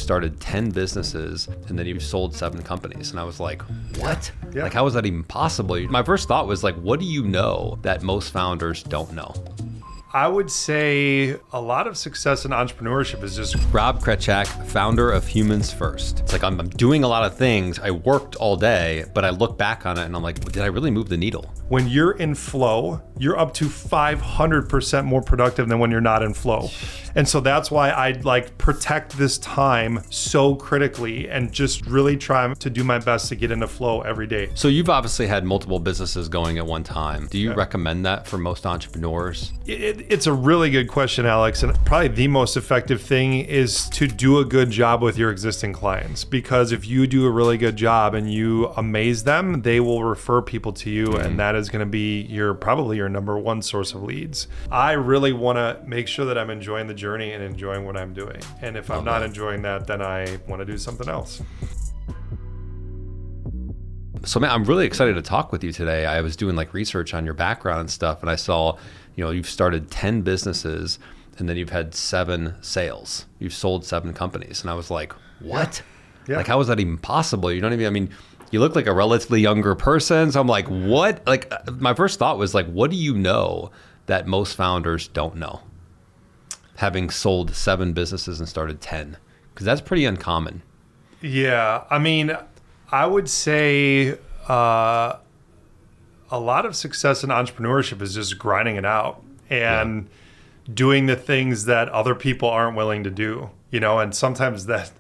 started 10 businesses and then you've sold 7 companies. And I was like, what? Yeah. Like, how is that even possible? My first thought was like, what do you know that most founders don't know? I would say a lot of success in entrepreneurship is just... Rob Krecak, founder of Humans First. It's like I'm doing a lot of things. I worked all day, but I look back on it and I'm like, did I really move the needle? When you're in flow, you're up to 500% more productive than when you're not in flow. And so that's why I like protect this time so critically and just really try to do my best to get into flow every day. So you've obviously had multiple businesses going at one time. Do you recommend that for most entrepreneurs? It's a really good question, Alex. And probably the most effective thing is to do a good job with your existing clients. Because if you do a really good job and you amaze them, they will refer people to you. And that is going to be probably your number one source of leads. I really want to make sure that I'm enjoying the journey and enjoying what I'm doing. And if I'm not enjoying that, then I want to do something else. So man, I'm really excited to talk with you today. I was doing like research on your background and stuff, and I saw, you've started 10 businesses and then you've had 7 sales. You've sold 7 companies. And I was like, what? Yeah. Like, how is that even possible? You look like a relatively younger person. So I'm like, what? Like, my first thought was like, what do you know that most founders don't know? Having sold 7 businesses and started 10, because that's pretty uncommon. Yeah. I would say a lot of success in entrepreneurship is just grinding it out and doing the things that other people aren't willing to do, and sometimes that,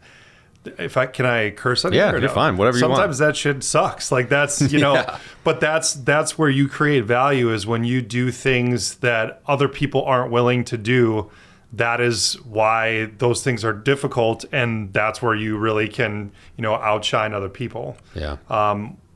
can I curse on you? Yeah, you're fine. Whatever you want. Sometimes that shit sucks. Like that's, but that's where you create value, is when you do things that other people aren't willing to do. That is why those things are difficult. And that's where you really can, outshine other people. Yeah.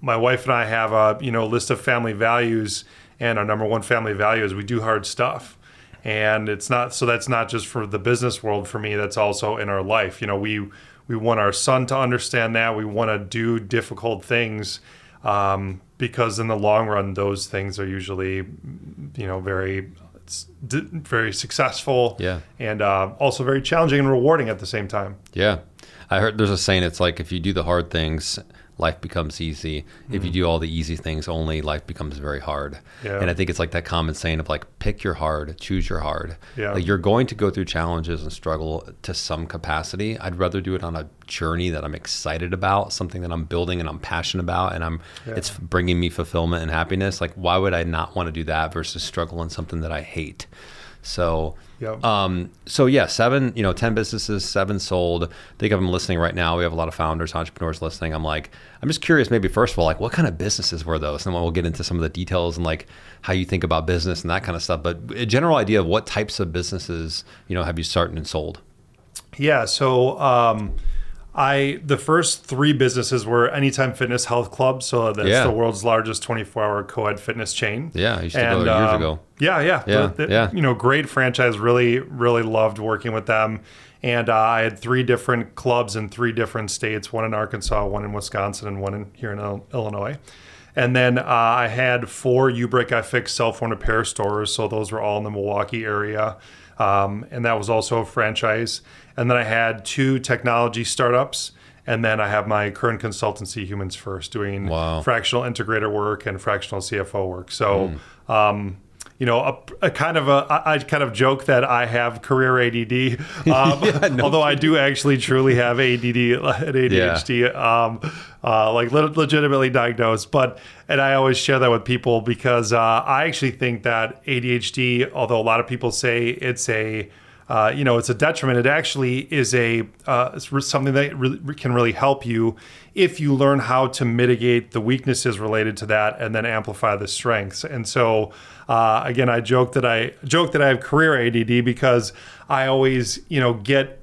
My wife and I have a, list of family values, and our number one family value is we do hard stuff. And that's not just for the business world. For me, that's also in our life. We want our son to understand that. We want to do difficult things because in the long run, those things are usually, very successful and also very challenging and rewarding at the same time. Yeah. I heard there's a saying, it's like, if you do the hard things, life becomes easy. If you do all the easy things only, life becomes very hard. Yeah. And I think it's like that common saying of like, pick your hard, choose your hard. Yeah. Like, you're going to go through challenges and struggle to some capacity. I'd rather do it on a journey that I'm excited about, something that I'm building and I'm passionate about, and it's bringing me fulfillment and happiness. Like, why would I not want to do that versus struggle in something that I hate? So, 7, 10 businesses, 7 sold. I think of them listening right now. We have a lot of founders, entrepreneurs listening. I'm just curious, maybe first of all, like, what kind of businesses were those? And then we'll get into some of the details and like how you think about business and that kind of stuff. But a general idea of what types of businesses, have you started and sold? Yeah. So, the first 3 businesses were Anytime Fitness Health Club. So that's the world's largest 24-hour co-ed fitness chain. Yeah, I used to go there years ago. Yeah. Great franchise. Really, really loved working with them. And I had 3 different clubs in 3 different states, one in Arkansas, one in Wisconsin, and one here in Illinois. And then I had 4 U-Break iFix cell phone repair stores. So those were all in the Milwaukee area. And that was also a franchise. And then I had 2 technology startups. And then I have my current consultancy, Humans First, doing fractional integrator work and fractional CFO work. So, I kind of joke that I have career ADD, although I do actually truly have ADHD, legitimately diagnosed. And I always share that with people because I actually think that ADHD, although a lot of people say it's a detriment, it actually is something that can really help you if you learn how to mitigate the weaknesses related to that and then amplify the strengths. And so, again, I joke that I have career ADD because I always, get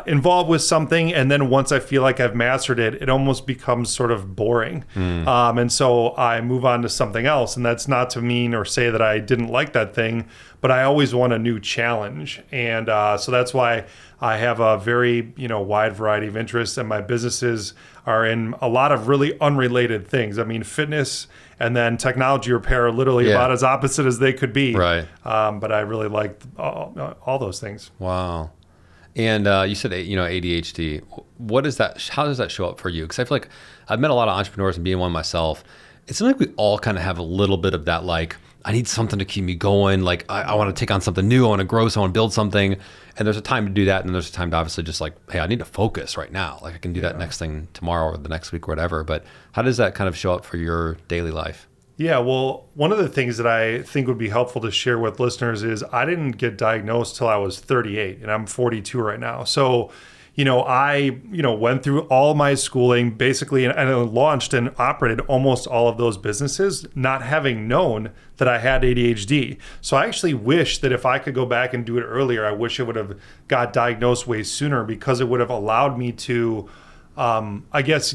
involved with something, and then once I feel like I've mastered it, it almost becomes sort of boring. And so I move on to something else. And that's not to mean or say that I didn't like that thing, but I always want a new challenge. And so that's why I have a very, wide variety of interests, and my businesses are in a lot of really unrelated things. Fitness and then technology repair are literally about as opposite as they could be. Right. But I really like all those things. Wow. And you said, ADHD. What is that? How does that show up for you? Because I feel like I've met a lot of entrepreneurs and being one myself. It seems like we all kind of have a little bit of that, like, I need something to keep me going. Like, I want to take on something new. I want to grow. So I want to build something. And there's a time to do that. And then there's a time to obviously just like, hey, I need to focus right now. Like I can do that next thing tomorrow or the next week or whatever. But how does that kind of show up for your daily life? Yeah, well, one of the things that I think would be helpful to share with listeners is I didn't get diagnosed till I was 38 and I'm 42 right now. So, I went through all my schooling basically and I launched and operated almost all of those businesses, not having known that I had ADHD. So I actually wish that if I could go back and do it earlier, I wish I would have got diagnosed way sooner because it would have allowed me to,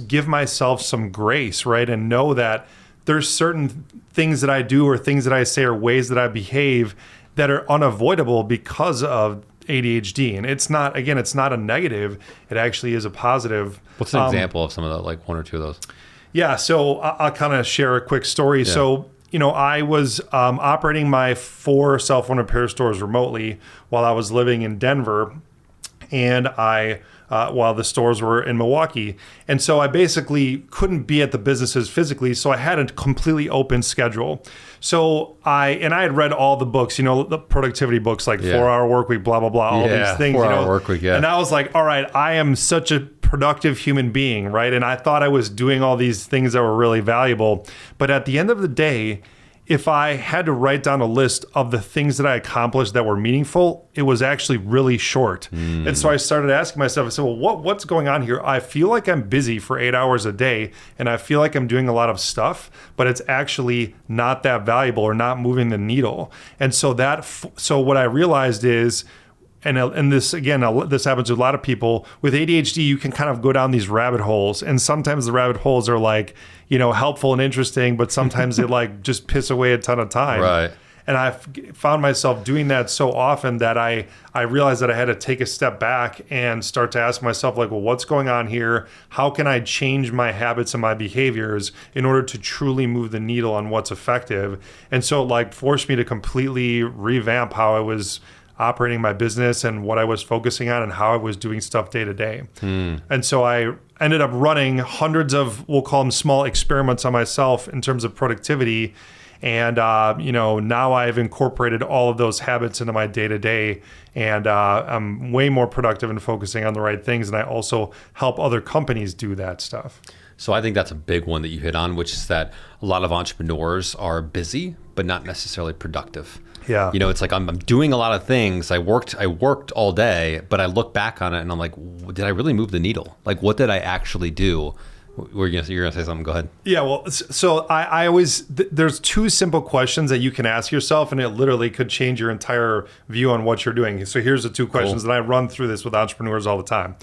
give myself some grace, right? And know that there's certain things that I do or things that I say or ways that I behave that are unavoidable because of ADHD. And it's not a negative. It actually is a positive. What's an example of some of the, like one or two of those? Yeah. So I'll kind of share a quick story. Yeah. So, I was operating my 4 self-owned repair stores remotely while I was living in Denver. And while the stores were in Milwaukee. And so I basically couldn't be at the businesses physically. So I had a completely open schedule. So I had read all the books, the productivity books like 4-Hour Workweek, blah, blah, blah, all these things. 4-Hour Workweek, yeah. And I was like, all right, I am such a productive human being, right? And I thought I was doing all these things that were really valuable. But at the end of the day, if I had to write down a list of the things that I accomplished that were meaningful, it was actually really short. And so I started asking myself, I said, well, what's going on here? I feel like I'm busy for 8 hours a day and I feel like I'm doing a lot of stuff, but it's actually not that valuable or not moving the needle. And so what I realized is, and this, again, this happens to a lot of people. With ADHD, you can kind of go down these rabbit holes. And sometimes the rabbit holes are like, helpful and interesting, but sometimes they like just piss away a ton of time. Right. And I found myself doing that so often that I realized that I had to take a step back and start to ask myself, like, well, what's going on here? How can I change my habits and my behaviors in order to truly move the needle on what's effective? And so it like forced me to completely revamp how I was operating my business and what I was focusing on and how I was doing stuff day to day. And so I ended up running hundreds of, we'll call them small experiments on myself in terms of productivity. And, now I've incorporated all of those habits into my day to day and I'm way more productive in focusing on the right things. And I also help other companies do that stuff. So I think that's a big one that you hit on, which is that a lot of entrepreneurs are busy, but not necessarily productive. Yeah. It's like I'm doing a lot of things. I worked all day, but I look back on it and I'm like, did I really move the needle? Like, what did I actually do? You're gonna say something. Go ahead. Yeah. Well, so I always there's 2 simple questions that you can ask yourself, and it literally could change your entire view on what you're doing. So here's the 2 questions, and I run through this with entrepreneurs all the time.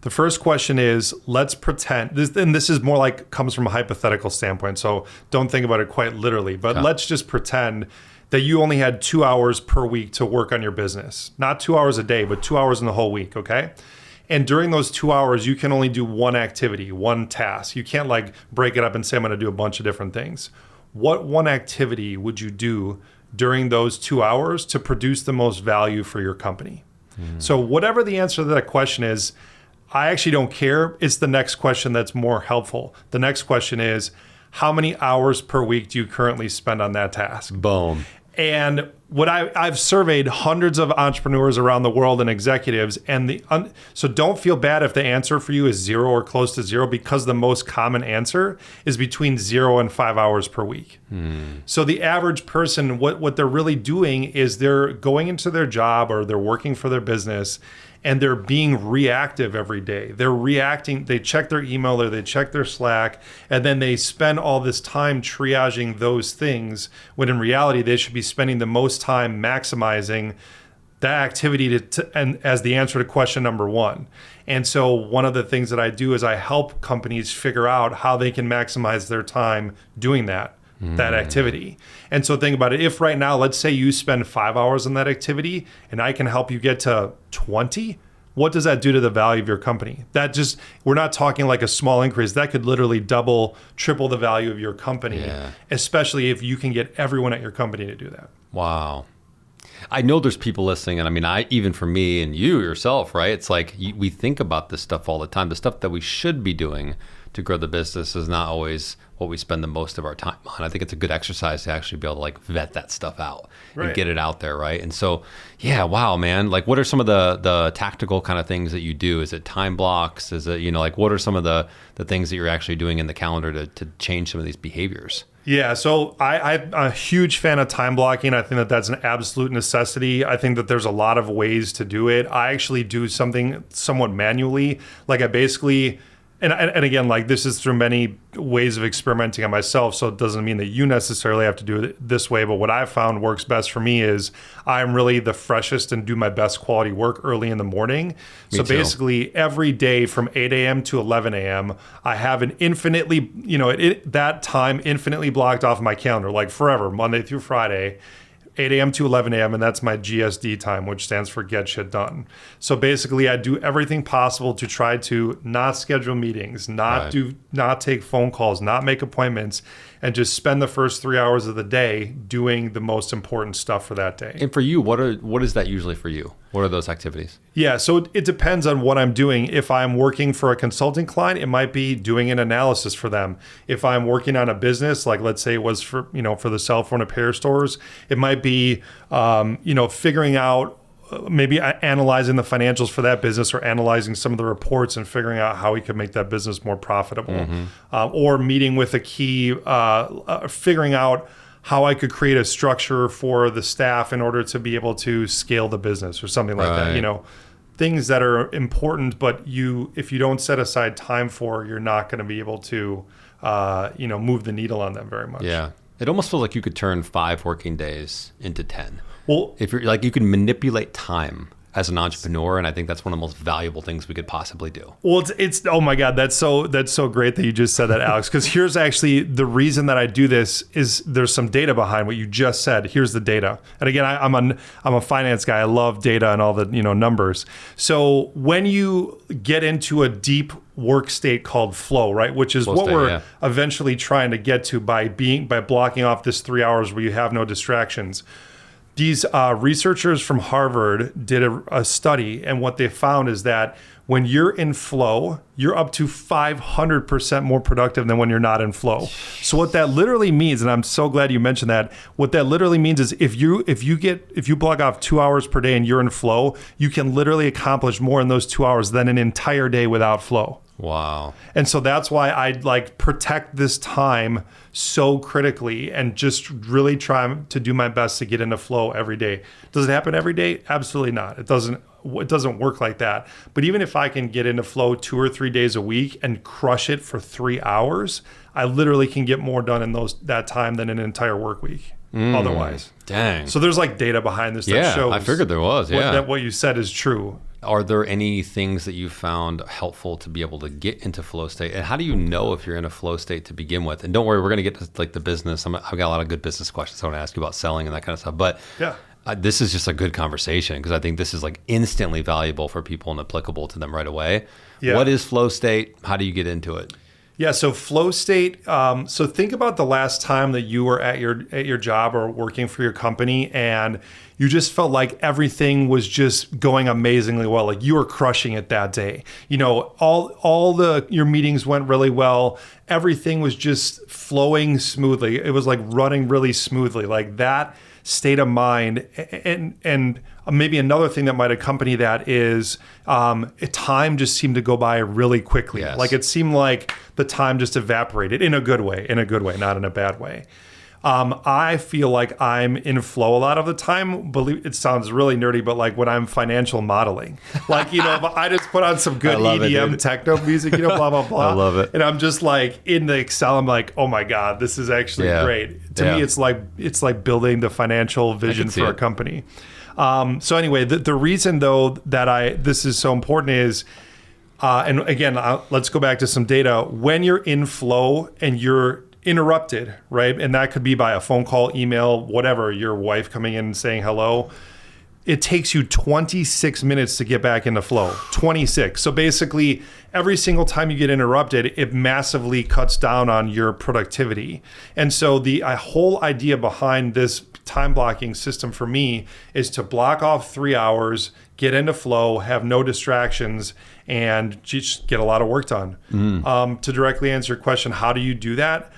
The first question is, let's pretend this is more like comes from a hypothetical standpoint. So don't think about it quite literally, but let's just pretend that you only had 2 hours per week to work on your business. Not 2 hours a day, but 2 hours in the whole week, okay? And during those 2 hours, you can only do one activity, one task. You can't like break it up and say, I'm gonna do a bunch of different things. What one activity would you do during those 2 hours to produce the most value for your company? So whatever the answer to that question is, I actually don't care. It's the next question that's more helpful. The next question is, how many hours per week do you currently spend on that task? Boom. And what I've surveyed hundreds of entrepreneurs around the world and executives, and so don't feel bad if the answer for you is 0 or close to 0, because the most common answer is between 0 and 5 hours per week. So the average person, what they're really doing is they're going into their job or they're working for their business and they're being reactive every day. They're reacting, they check their email or they check their Slack, and then they spend all this time triaging those things, when in reality, they should be spending the most time maximizing that activity and as the answer to question number 1. And so one of the things that I do is I help companies figure out how they can maximize their time doing that activity. And so think about it. If right now, let's say you spend 5 hours on that activity and I can help you get to 20, what does that do to the value of your company? We're not talking like a small increase. That could literally double, triple the value of your company, especially if you can get everyone at your company to do that. Wow. I know there's people listening, and I mean, even for me and you yourself, right? It's like we think about this stuff all the time. The stuff that we should be doing to grow the business is not always what we spend the most of our time on. I think it's a good exercise to actually be able to like vet that stuff out and get it out there, right? And so, yeah, wow, man. Like, what are some of the tactical kind of things that you do? Is it time blocks? Is it, like, what are some of the things that you're actually doing in the calendar to change some of these behaviors? Yeah, so I'm a huge fan of time blocking. I think that that's an absolute necessity. I think that there's a lot of ways to do it. I actually do something somewhat manually. Like I basically, and again, like this is through many ways of experimenting on myself, so it doesn't mean that you necessarily have to do it this way. But what I've found works best for me is I'm really the freshest and do my best quality work early in the morning. So basically every day from 8 a.m. to 11 a.m., I have an infinitely, that time infinitely blocked off my calendar, like forever, Monday through Friday. 8 a.m. to 11 a.m. and that's my GSD time, which stands for Get Shit Done. So basically, I do everything possible to try to not schedule meetings, not take phone calls, not make appointments, and just spend the first 3 hours of the day doing the most important stuff for that day. And for you, what is that usually for you? What are those activities? Yeah, so it depends on what I'm doing. If I'm working for a consulting client, it might be doing an analysis for them. If I'm working on a business, like let's say it was for the cell phone repair stores, it might be figuring out, maybe analyzing the financials for that business or analyzing some of the reports and figuring out how we could make that business more profitable. Or meeting with a key, figuring out how I could create a structure for the staff in order to be able to scale the business or something like that. Things that are important, but if you don't set aside time for, you're not going to be able to, move the needle on them very much. Yeah. It almost feels like you could turn 5 working days into 10. Well, if you're like, you can manipulate time as an entrepreneur, and I think that's one of the most valuable things we could possibly do. Well, it's oh my God, that's so great that you just said that, Alex. Because here's actually the reason that I do this is there's some data behind what you just said. Here's the data, and again, I'm a finance guy. I love data and all the numbers. So when you get into a deep work state called flow, right, which is what we're eventually trying to get to by blocking off this 3 hours where you have no distractions. These researchers from Harvard did a study, and what they found is that when you're in flow, you're up to 500% more productive than when you're not in flow. So what that literally means, and I'm so glad you mentioned that, what that literally means is if you block off 2 hours per day and you're in flow, you can literally accomplish more in those 2 hours than an entire day without flow. Wow. And so that's why I protect this time so critically and just really try to do my best to get into flow every day. Does it happen every day? Absolutely not. It doesn't work like that. But even if I can get into flow 2 or 3 days a week and crush it for 3 hours, I literally can get more done in that time than an entire work week. Otherwise. Dang. So there's data behind this that shows. I figured there was. That what you said is true. Are there any things that you found helpful to be able to get into flow state? And how do you know if you're in a flow state to begin with? And don't worry, we're going to get to the business. I've got a lot of good business questions I want to ask you about selling and that kind of stuff. But this is just a good conversation because I think this is instantly valuable for people and applicable to them right away. Yeah. What is flow state? How do you get into it? Yeah, so flow state. So think about the last time that you were at your job or working for your company, and you just felt like everything was just going amazingly well. Like you were crushing it that day. All your meetings went really well. Everything was just flowing smoothly. It was running really smoothly. Like that state of mind, and maybe another thing that might accompany that is time just seemed to go by really quickly. Yes. Like it seemed like the time just evaporated in a good way, not in a bad way. I feel like I'm in flow a lot of the time. Believe it sounds really nerdy, but when I'm financial modeling, if I just put on some good EDM techno music, blah, blah, blah. I love it. And I'm just in the Excel, I'm like, oh my God, this is actually great. To me, it's like building the financial vision for a company. So anyway, the reason though that this is so important is, and again, let's go back to some data. When you're in flow and you're interrupted, right? And that could be by a phone call, email, whatever, your wife coming in and saying hello. it takes you 26 minutes to get back into flow. 26. So basically, every single time you get interrupted, it massively cuts down on your productivity. And so the whole idea behind this time blocking system for me is to block off 3 hours, get into flow, have no distractions, and just get a lot of work done. To directly answer your question, how do you do that?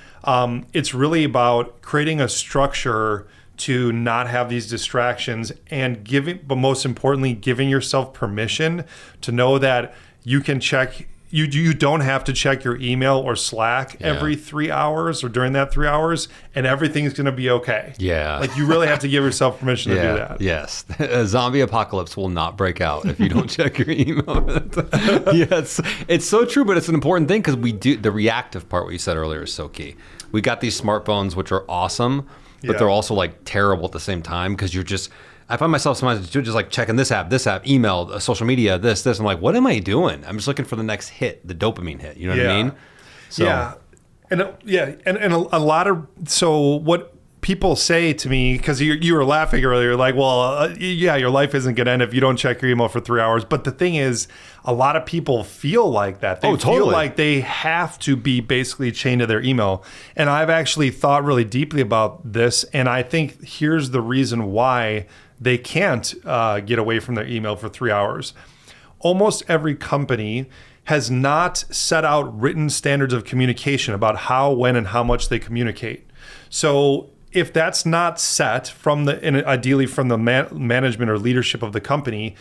It's really about creating a structure to not have these distractions and but most importantly, giving yourself permission to know that you can check. You don't have to check your email or Slack every 3 hours or during that 3 hours, and everything's going to be okay. Yeah. Like, you really have to give yourself permission to do that. Yes. A zombie apocalypse will not break out if you don't check your email. Yes. It's so true, but it's an important thing because we do the reactive part, what you said earlier, is so key. We got these smartphones, which are awesome, but they're also like terrible at the same time because I find myself sometimes just like checking this app, email, social media, this. I'm like, what am I doing? I'm just looking for the next hit, the dopamine hit. You know what I mean? So, and a lot of, so what people say to me, because you were laughing earlier, like, well, your life isn't going to end if you don't check your email for 3 hours. But the thing is, a lot of people feel like that. They feel like they have to be basically chained to their email. And I've actually thought really deeply about this. And I think here's the reason why they can't get away from their email for 3 hours. Almost every company has not set out written standards of communication about how, when, and how much they communicate. So if that's not set ideally from the management or leadership of the company,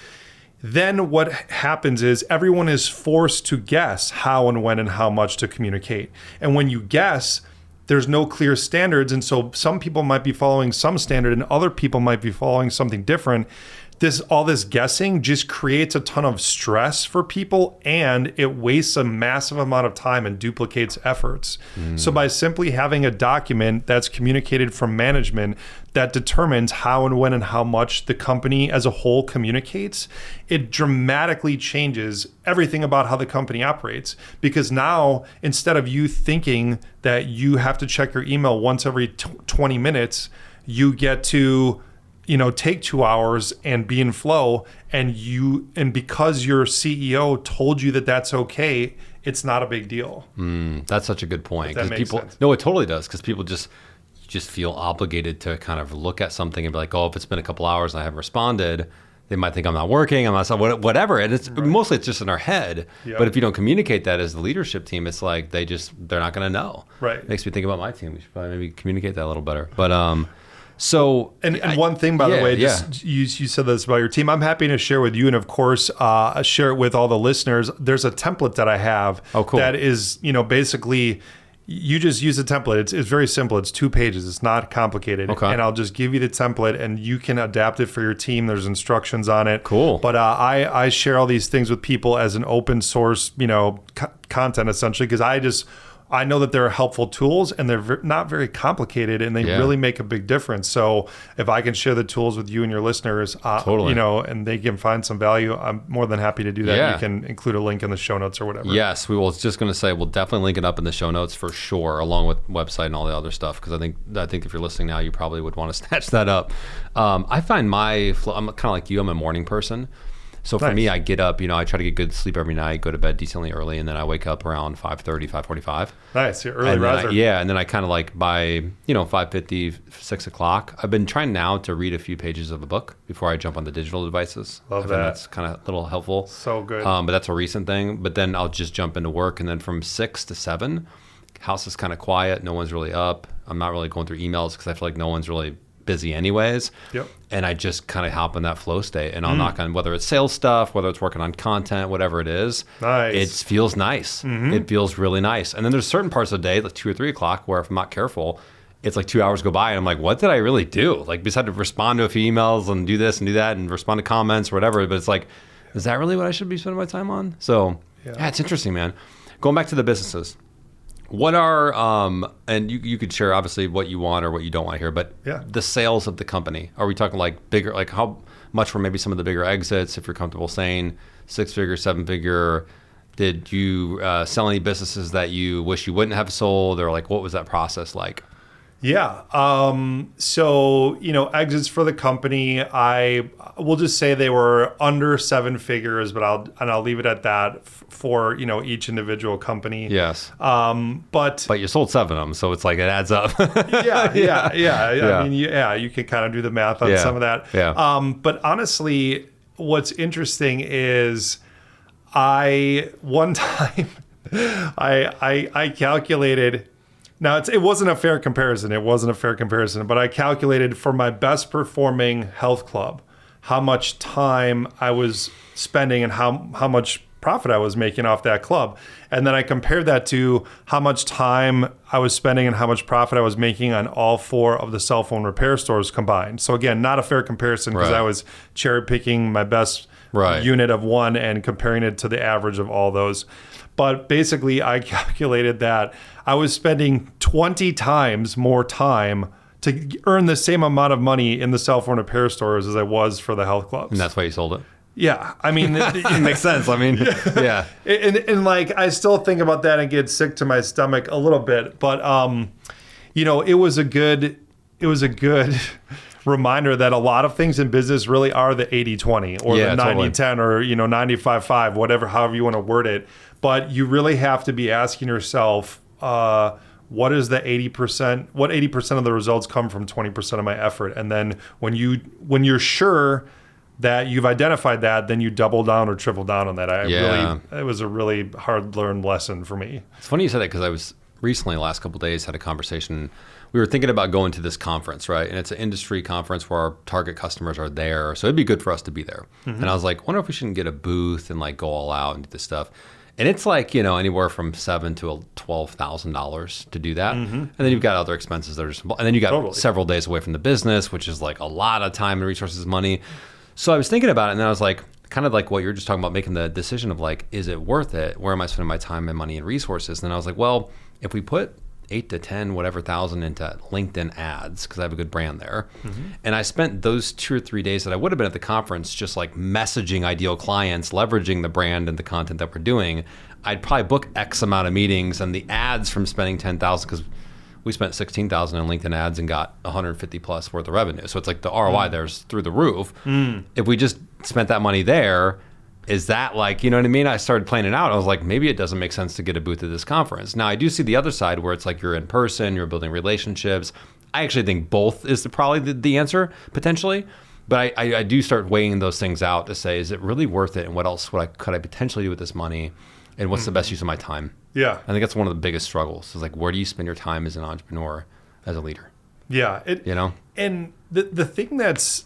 then what happens is everyone is forced to guess how and when and how much to communicate. And when you guess, there's no clear standards. And so some people might be following some standard and other people might be following something different. All this guessing just creates a ton of stress for people, and it wastes a massive amount of time and duplicates efforts. So by simply having a document that's communicated from management that determines how and when and how much the company as a whole communicates, it dramatically changes everything about how the company operates. Because now, instead of you thinking that you have to check your email once every 20 minutes, you get to take 2 hours and be in flow, and because your CEO told you that that's okay, it's not a big deal. That's such a good point. That makes sense. No, it totally does, because people just feel obligated to kind of look at something and be like, oh, if it's been a couple hours and I haven't responded, they might think I'm not working, I'm not, whatever. And it's mostly it's just in our head. Yep. But if you don't communicate that as the leadership team, it's like they're not going to know. Right. It makes me think about my team. We should probably maybe communicate that a little better. But so and one thing, by the way, you said this about your team. I'm happy to share with you, and of course, share it with all the listeners. There's a template that I have that is, basically, you just use a template. It's very simple. It's 2 pages. It's not complicated. And I'll just give you the template, and you can adapt it for your team. There's instructions on it. Cool. But I share all these things with people as an open source, content essentially, because I know that they're helpful tools, and they're not very complicated, and they really make a big difference. So if I can share the tools with you and your listeners, and they can find some value, I'm more than happy to do that. You can include a link in the show notes or whatever. Yes, we will. I was just going to say, we'll definitely link it up in the show notes for sure, along with website and all the other stuff, because I think if you're listening now, you probably would want to snatch that up. I find I'm kind of like you. I'm a morning person. So for me, I get up, I try to get good sleep every night, go to bed decently early, and then I wake up around 5:30, 5:45. Nice, you're early riser. And then I kind of like by, 5:50, 6 o'clock, I've been trying now to read a few pages of a book before I jump on the digital devices. Love that. That's kind of a little helpful. So good. But that's a recent thing. But then I'll just jump into work, and then from 6 to 7, house is kind of quiet. No one's really up. I'm not really going through emails because I feel like no one's really busy anyways. Yep. And I just kind of hop in that flow state, and I'll knock on, whether it's sales stuff, whether it's working on content, whatever it is. Nice. It feels nice. It feels really nice. And then there's certain parts of the day, like 2 or 3 o'clock, where if I'm not careful, it's like 2 hours go by and I'm like, what did I really do? Like, besides to respond to a few emails and do this and do that and respond to comments or whatever, but it's like, is that really what I should be spending my time on? So yeah, it's interesting, man. Going back to the businesses. What are, and you could share obviously what you want or what you don't want to hear, but the sales of the company, are we talking like bigger, like how much were maybe some of the bigger exits, if you're comfortable saying 6-figure, 7-figure? Did you sell any businesses that you wish you wouldn't have sold, or like what was that process like? Yeah. So, exits for the company, I will just say they were under 7 figures, but I'll leave it at that for, each individual company. Yes. But you sold 7 of them, so it's like it adds up. yeah. I mean, you can kind of do the math on some of that. Yeah. But honestly, what's interesting is one time I calculated. Now, it wasn't a fair comparison. But I calculated for my best performing health club how much time I was spending and how much profit I was making off that club. And then I compared that to how much time I was spending and how much profit I was making on all 4 of the cell phone repair stores combined. So again, not a fair comparison because I was cherry picking my best unit of one and comparing it to the average of all those. But basically, I calculated that I was spending 20 times more time to earn the same amount of money in the cell phone repair stores as I was for the health clubs. And that's why you sold it? Yeah. I mean, it makes sense. I mean, yeah. And I still think about that and get sick to my stomach a little bit. But, it was a good reminder that a lot of things in business really are the 80-20 or the 90-10 or 95-5, whatever, however you want to word it. But you really have to be asking yourself, what is the 80%? What 80% of the results come from 20% of my effort? And then when you're sure that you've identified that, then you double down or triple down on that. It was a really hard learned lesson for me. It's funny you said that because I was recently, the last couple of days, had a conversation. We were thinking about going to this conference, right? And it's an industry conference where our target customers are there. So it'd be good for us to be there. Mm-hmm. And I was like, wonder if we shouldn't get a booth and go all out and do this stuff. And it's anywhere from $7,000 to $12,000 to do that. Mm-hmm. And then you've got other expenses that are just, and then you got several days away from the business, which is a lot of time and resources, money. So I was thinking about it, and then I was kind of like what you're just talking about, making the decision of is it worth it? Where am I spending my time and money and resources? And then I was like, well, if we put 8 to 10, whatever thousand into LinkedIn ads, because I have a good brand there. Mm-hmm. And I spent those 2 or 3 days that I would have been at the conference just messaging ideal clients, leveraging the brand and the content that we're doing. I'd probably book X amount of meetings, and the ads from spending 10,000, because we spent 16,000 on LinkedIn ads and got 150 plus worth of revenue. So it's the ROI there's through the roof. If we just spent that money there, is that you know what I mean? I started planning it out. I was like, maybe it doesn't make sense to get a booth at this conference. Now I do see the other side where it's you're in person, you're building relationships. I actually think both is probably the answer potentially. But I do start weighing those things out to say, is it really worth it? And what else could I potentially do with this money? And what's the best use of my time? Yeah. I think that's one of the biggest struggles is where do you spend your time as an entrepreneur, as a leader? Yeah. And the thing that's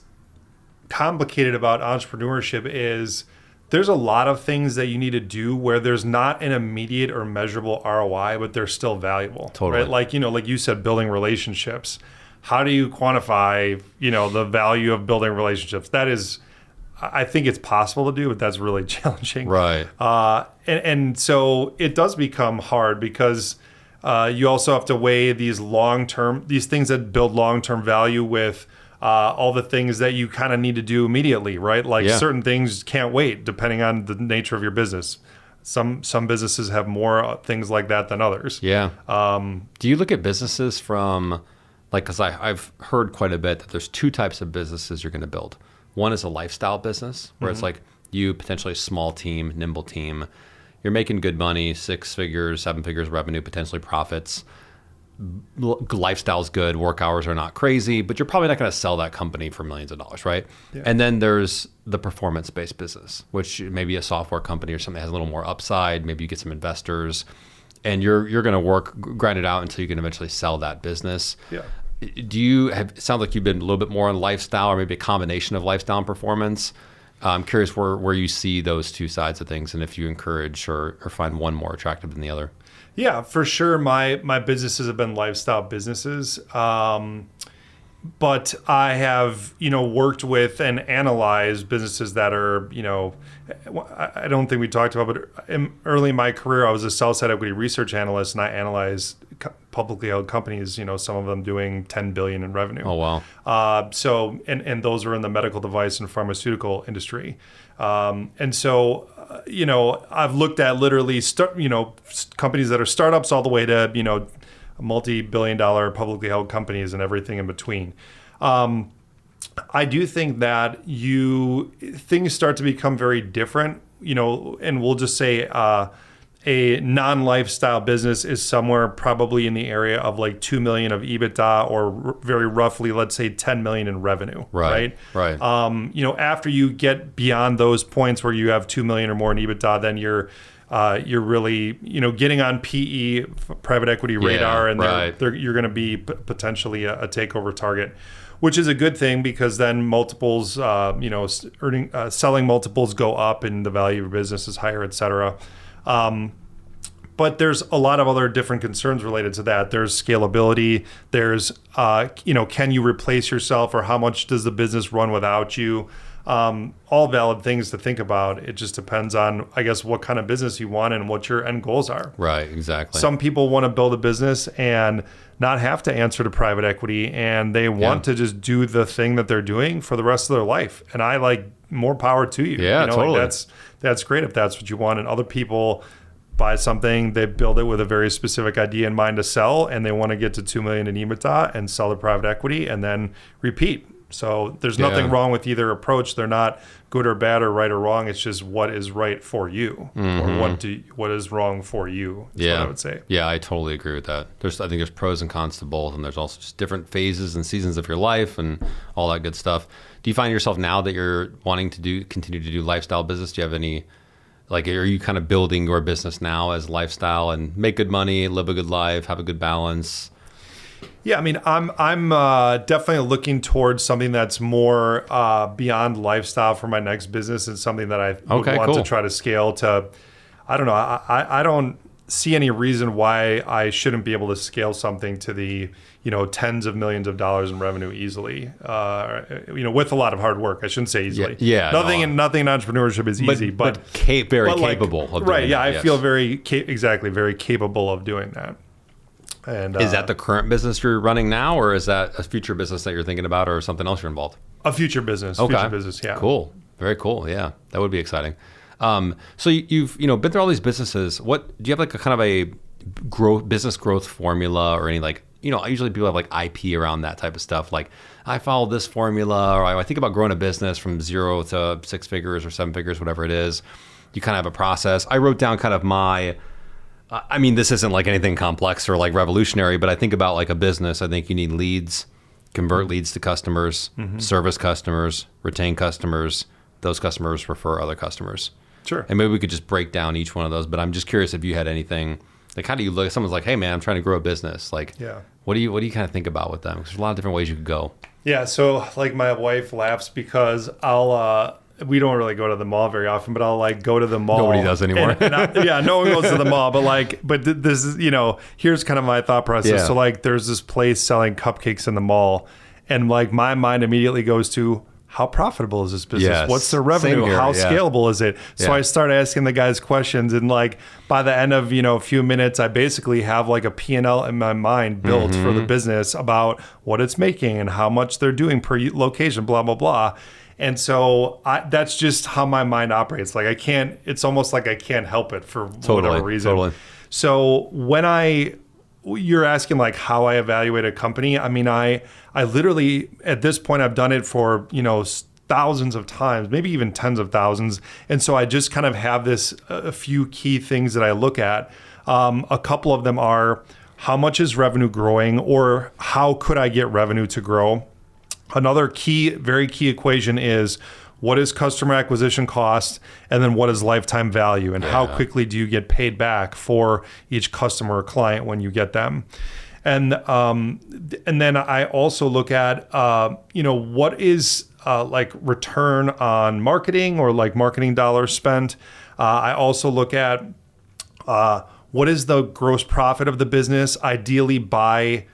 complicated about entrepreneurship is there's a lot of things that you need to do where there's not an immediate or measurable ROI, but they're still valuable. Totally. Right? Like you said, building relationships. How do you quantify, the value of building relationships? That is, I think it's possible to do, but that's really challenging. Right. And so it does become hard because you also have to weigh these things that build long-term value with all the things that you kind of need to do immediately, right? Certain things can't wait depending on the nature of your business. Some businesses have more things like that than others. Yeah. Do you look at businesses from, because I've heard quite a bit that there's 2 types of businesses you're going to build. One is a lifestyle business where it's you potentially a small team, nimble team. You're making good money, 6 figures, 7 figures revenue, potentially profits. Lifestyle's good, work hours are not crazy, but you're probably not going to sell that company for millions of dollars, right? Yeah. And then there's the performance-based business, which maybe a software company or something that has a little more upside. Maybe you get some investors, and you're going to grind it out until you can eventually sell that business. Yeah. It sounds like you've been a little bit more on lifestyle, or maybe a combination of lifestyle and performance. I'm curious where you see those 2 sides of things, and if you encourage or find one more attractive than the other. Yeah, for sure. My businesses have been lifestyle businesses, but I have worked with and analyzed businesses that are I don't think we talked about, but early in my career I was a sell-side equity research analyst, and I analyzed publicly held companies. Some of them doing $10 billion in revenue. Oh wow! So and those are in the medical device and pharmaceutical industry, and so. I've looked at literally companies that are startups all the way to multi-billion-dollar publicly held companies and everything in between. I do think that things start to become very different, and we'll just say a non-lifestyle business is somewhere probably in the area of like 2 million of EBITDA, or very roughly, let's say 10 million in revenue. Right. After you get beyond those points where you have 2 million or more in EBITDA, then you're really, getting on PE, private equity radar, and you're going to be potentially a takeover target, which is a good thing, because then multiples, selling multiples go up and the value of your business is higher, et cetera. But there's a lot of other different concerns related to that. There's scalability. There's, can you replace yourself, or how much does the business run without you? All valid things to think about. It just depends on, I guess, what kind of business you want and what your end goals are. Right, exactly. Some people want to build a business and not have to answer to private equity, and they want to just do the thing that they're doing for the rest of their life. And I more power to you. Yeah, totally. That's great if that's what you want. And other people buy something, they build it with a very specific idea in mind to sell, and they want to get to 2 million in EBITDA and sell to private equity and then repeat. So there's nothing wrong with either approach. They're not good or bad or right or wrong. It's just what is right for you, or what is wrong for you. Is what I would say. Yeah, I totally agree with that. I think there's pros and cons to both, and there's also just different phases and seasons of your life and all that good stuff. Do you find yourself now that you're wanting to continue to do lifestyle business? Do you have any, are you kind of building your business now as lifestyle and make good money, live a good life, have a good balance? Yeah, I mean, I'm definitely looking towards something that's more beyond lifestyle for my next business, and something that I would want to try to scale to. I don't know. I don't see any reason why I shouldn't be able to scale something to the tens of millions of dollars in revenue easily. With a lot of hard work. I shouldn't say easily. Yeah. Nothing in entrepreneurship is easy, but very capable of doing right. that. Yeah, I feel very capable of doing that. And is that the current business you're running now, or is that a future business that you're thinking about, or something else you're involved? A future business. Okay. Future business, yeah. Cool. Very cool. Yeah, that would be exciting. So you've been through all these businesses. What do you have a kind of a business growth formula, or any usually people have IP around that type of stuff. Like, I follow this formula, or I think about growing a business from 0 to 6 figures or 7 figures, whatever it is. You kind of have a process. I wrote down kind of my. This isn't anything complex or revolutionary, but I think about a business. I think you need leads, convert leads to customers, service customers, retain customers. Those customers refer other customers. Sure. And maybe we could just break down each one of those. But I'm just curious if you had anything. How do you look? Someone's like, "Hey, man, I'm trying to grow a business." What do you kind of think about with them? 'Cause there's a lot of different ways you could go. Yeah. So my wife laughs because we don't really go to the mall very often, but I'll go to the mall. Nobody does anymore. No one goes to the mall, but this is, here's kind of my thought process. Yeah. So there's this place selling cupcakes in the mall, and my mind immediately goes to, how profitable is this business? Yes. What's the revenue? How scalable is it? So I start asking the guys questions, and by the end of a few minutes, I basically have a P&L in my mind built for the business about what it's making and how much they're doing per location, blah blah blah. And so that's just how my mind operates. It's almost like I can't help it for whatever reason. Totally. So when you're asking how I evaluate a company, I literally, at this point, I've done it for, thousands of times, maybe even tens of thousands. And so I just kind of have a few key things that I look at. A couple of them are, how much is revenue growing, or how could I get revenue to grow? Another very key equation is, what is customer acquisition cost, and then what is lifetime value, and how quickly do you get paid back for each customer or client when you get them? And then I also look at what is return on marketing, or marketing dollars spent. I also look at what is the gross profit of the business, ideally by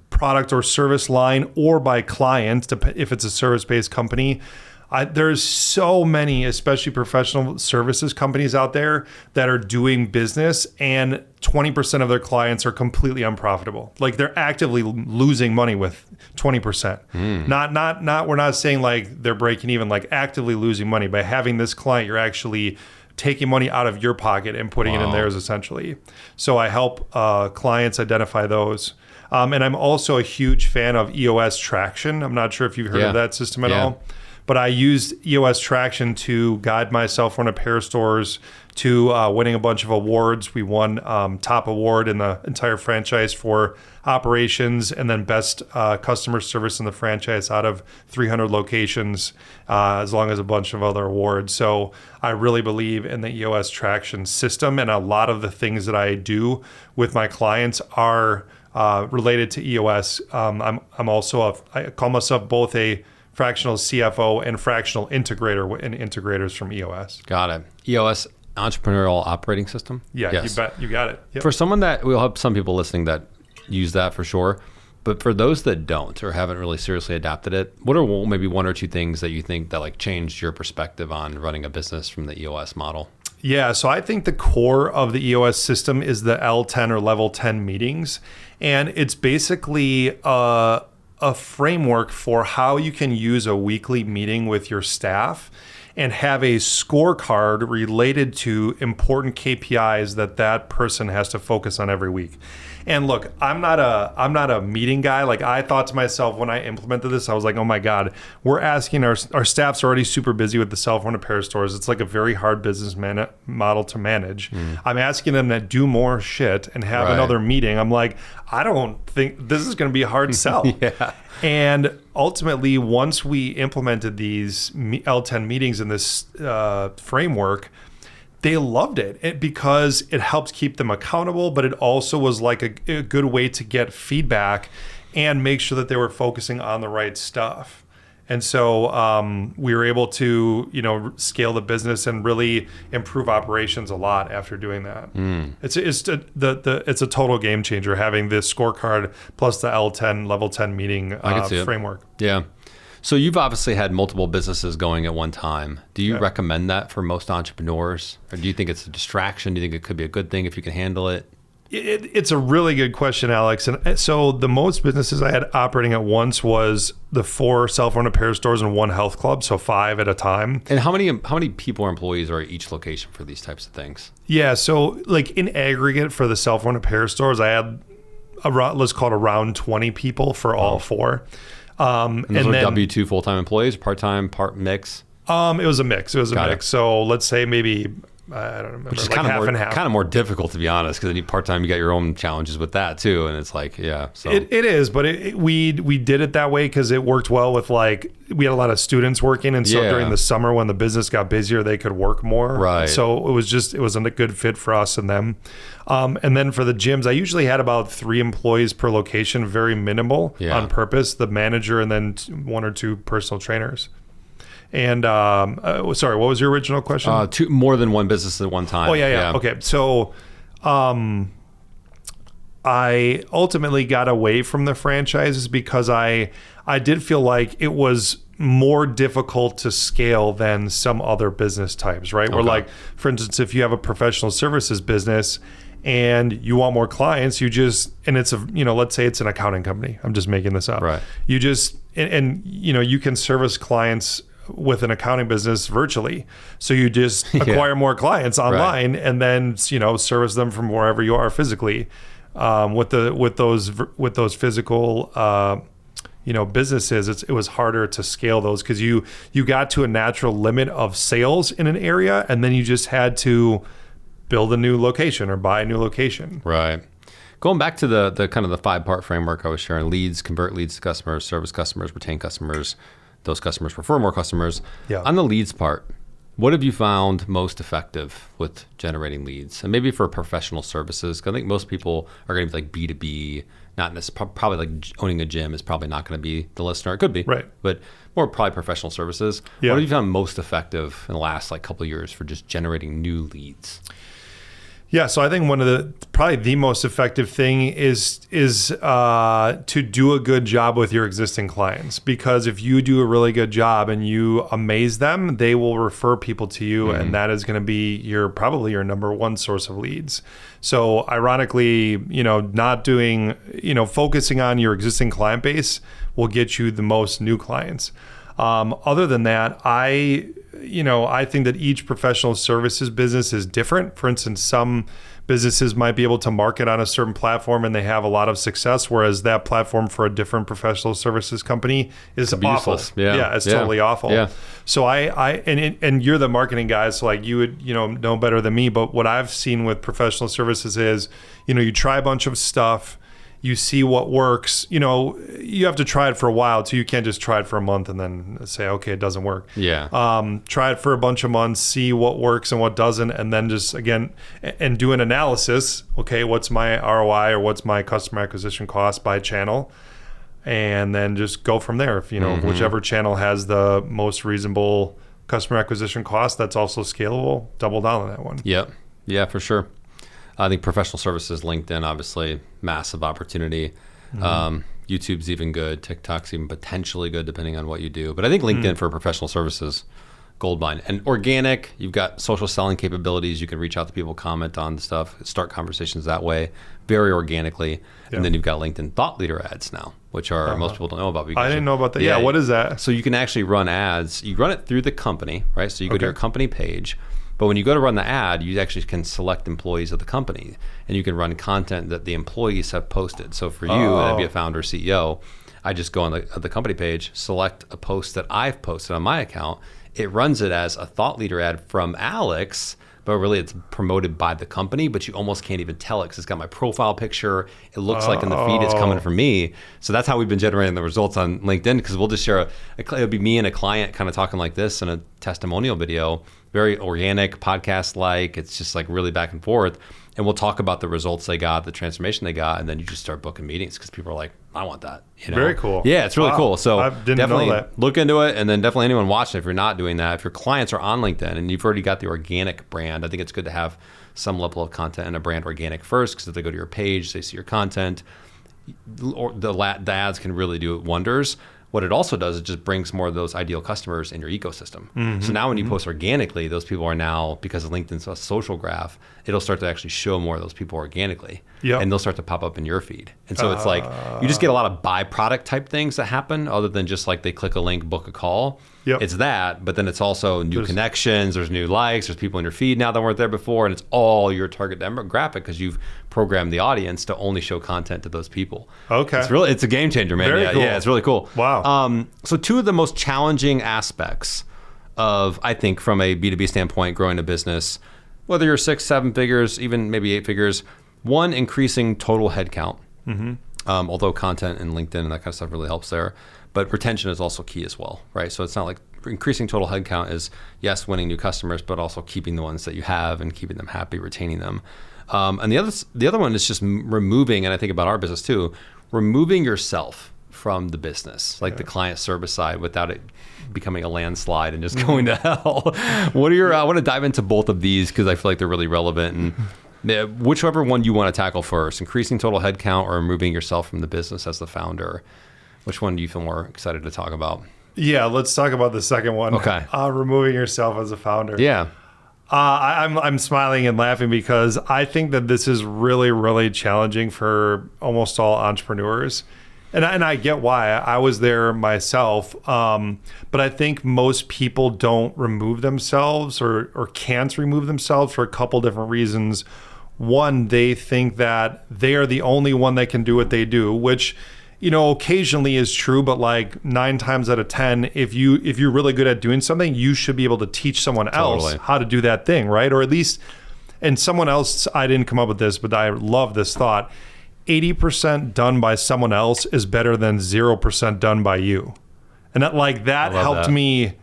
product or service line, or by client, if it's a service-based company. There's so many, especially professional services companies out there, that are doing business, and 20% of their clients are completely unprofitable. They're actively losing money with 20%. We're not saying they're breaking even, actively losing money. By having this client, you're actually taking money out of your pocket and putting it in theirs essentially. So I help clients identify those. And I'm also a huge fan of EOS Traction. I'm not sure if you've heard of that system at all, but I used EOS Traction to guide myself on a pair of stores to winning a bunch of awards. We won top award in the entire franchise for operations, and then best customer service in the franchise out of 300 locations, as long as a bunch of other awards. So I really believe in the EOS Traction system, and a lot of the things that I do with my clients are related to EOS. I'm also I call myself both a fractional CFO and fractional integrator in integrators from EOS. Got it. EOS, entrepreneurial operating system. Yeah, yes. You bet. You got it. Yep. For someone that, we'll have some people listening that use that for sure, but for those that don't or haven't really seriously adapted it, what are maybe one or two things that you think that like changed your perspective on running a business from the EOS model? Yeah, so I think the core of the EOS system is the L10 or level 10 meetings. And it's basically a framework for how you can use a weekly meeting with your staff and have a scorecard related to important KPIs that person has to focus on every week. And look, I'm not a meeting guy. Like, I thought to myself when I implemented this, I was like, oh my God, we're asking our staff's already super busy with the self-run apparel stores. It's like a very hard business model to manage. I'm asking them to do more shit and have another meeting. I'm like, I don't think this is going to be a hard sell. And ultimately, once we implemented these L10 meetings in this framework, they loved it because it helps keep them accountable, but it also was like a good way to get feedback and make sure that they were focusing on the right stuff. And so we were able to, scale the business and really improve operations a lot after doing that. It's a total game changer having this scorecard plus the L10 level 10 meeting framework. Yeah. So you've obviously had multiple businesses going at one time. Do you recommend that for most entrepreneurs? Or do you think it's a distraction? Do you think it could be a good thing if you can handle it? It's a really good question, Alex. And so the most businesses I had operating at once was the 4 self-run apparel stores and 1 health club, so 5 at a time. And how many people or employees are at each location for these types of things? Yeah, so like in aggregate for the self-run apparel stores, I had let's call it around 20 people for all 4. And those are W-2 full-time employees, part-time, part mix? It was a mix. So let's say maybe, I don't remember, which is like kind of half more, and half. Kind of more difficult, to be honest, because then you part-time, you got your own challenges with that too. And it's like, So It is, but we did it that way because it worked well with we had a lot of students working. And so during the summer when the business got busier, they could work more. Right. So it was a good fit for us and them. And then for the gyms, I usually had about 3 employees per location, very minimal on purpose, the manager and then 1 or 2 personal trainers. And sorry, what was your original question? More than one business at one time. Oh, yeah. Okay. So I ultimately got away from the franchises because I did feel like it was more difficult to scale than some other business types, right? Okay. Where like, for instance, if you have a professional services business and you want more clients, and it's let's say it's an accounting company. I'm just making this up. Right. You just, and you can service clients with an accounting business virtually. So you just acquire more clients online and then, service them from wherever you are physically. With those physical, businesses, it was harder to scale those because you got to a natural limit of sales in an area and then you just had to build a new location or buy a new location. Right. Going back to the kind of the 5-part framework I was sharing: leads, convert leads to customers, service customers, retain customers, those customers refer more customers. Yeah. On the leads part, what have you found most effective with generating leads? And maybe for professional services, because I think most people are going to be like B2B, not necessarily, probably like owning a gym is probably not going to be the listener. It could be, right? But more probably professional services. Yeah. What have you found most effective in the last couple of years for just generating new leads? Yeah, so I think one of probably the most effective thing is to do a good job with your existing clients, because if you do a really good job and you amaze them, they will refer people to you, and that is going to be probably your number one source of leads. So ironically, not doing, focusing on your existing client base will get you the most new clients. Other than that, I think that each professional services business is different. For instance, some businesses might be able to market on a certain platform and they have a lot of success, whereas that platform for a different professional services company is awful. It's totally awful. Yeah. So and you're the marketing guy, so like you would, know better than me, but what I've seen with professional services is, you try a bunch of stuff, you see what works. You have to try it for a while too. You can't just try it for a month and then say, okay, it doesn't work. Yeah. Try it for a bunch of months, see what works and what doesn't, and then just again, and do an analysis. Okay, what's my ROI or what's my customer acquisition cost by channel? And then just go from there. If, whichever channel has the most reasonable customer acquisition cost, that's also scalable, double down on that one. Yep. Yeah, for sure. I think professional services, LinkedIn, obviously massive opportunity. YouTube's even good. TikTok's even potentially good depending on what you do. But I think LinkedIn for professional services, goldmine. And organic, you've got social selling capabilities. You can reach out to people, comment on stuff, start conversations that way, very organically. Yeah. And then you've got LinkedIn thought leader ads now, which are most people don't know about. I didn't know about that. Yeah, what is that? So you can actually run ads. You run it through the company, right? So you go to your company page. But when you go to run the ad, you actually can select employees of the company, and you can run content that the employees have posted. So for you, that'd be a founder, CEO. I just go on the company page, select a post that I've posted on my account. It runs it as a thought leader ad from Alex, but really it's promoted by the company, but you almost can't even tell it because it's got my profile picture. It looks like in the feed it's coming from me. So that's how we've been generating the results on LinkedIn, because we'll just share it'll be me and a client kind of talking like this in a testimonial video, very organic, podcast-like. It's just like really back and forth. And we'll talk about the results they got, the transformation they got, and then you just start booking meetings because people are like, I want that. Very cool. Yeah, it's really cool. So I didn't definitely know that. Look into it, and then definitely anyone watching, if you're not doing that, if your clients are on LinkedIn and you've already got the organic brand, I think it's good to have some level of content and a brand organic first, because if they go to your page, they see your content, or the ads can really do wonders. What it also does, it just brings more of those ideal customers in your ecosystem. So now when you post organically, those people are now, because of LinkedIn's a social graph, it'll start to actually show more of those people organically. And they'll start to pop up in your feed. And so it's like, you just get a lot of byproduct type things that happen, other than just like they click a link, book a call. It's that, but then it's also new connections, there's new likes, there's people in your feed now that weren't there before, and it's all your target demographic because you've programmed the audience to only show content to those people. It's a game changer, man. Very cool. Yeah, it's really cool. Wow. So two of the most challenging aspects of, I think, from a B2B standpoint, growing a business, whether you're 6, 7 figures, even maybe 8 figures, one, increasing total headcount. Although content and LinkedIn and that kind of stuff really helps there. But retention is also key as well, right? So it's not like increasing total headcount is, yes, winning new customers, but also keeping the ones that you have and keeping them happy, retaining them. And the other one is just removing, and I think about our business too, removing yourself from the business, like the client service side, without it becoming a landslide and just going to hell. What are your? I want to dive into both of these because I feel like they're really relevant. And whichever one you want to tackle first, increasing total headcount or removing yourself from the business as the founder, which one do you feel more excited to talk about? Yeah, let's talk about the second one. Okay. Removing yourself as a founder. Yeah. I'm smiling and laughing because I think that this is really, really challenging for almost all entrepreneurs. And I get why. I was there myself. But I think most people don't remove themselves or can't remove themselves for a couple different reasons. One, they think that they are the only one that can do what they do, which, occasionally is true, but like 9 times out of 10, if you're really good at doing something, you should be able to teach someone else how to do that thing, right? Or at least, and someone else, I didn't come up with this, but I love this thought. 80% done by someone else is better than 0% done by you. And that helped me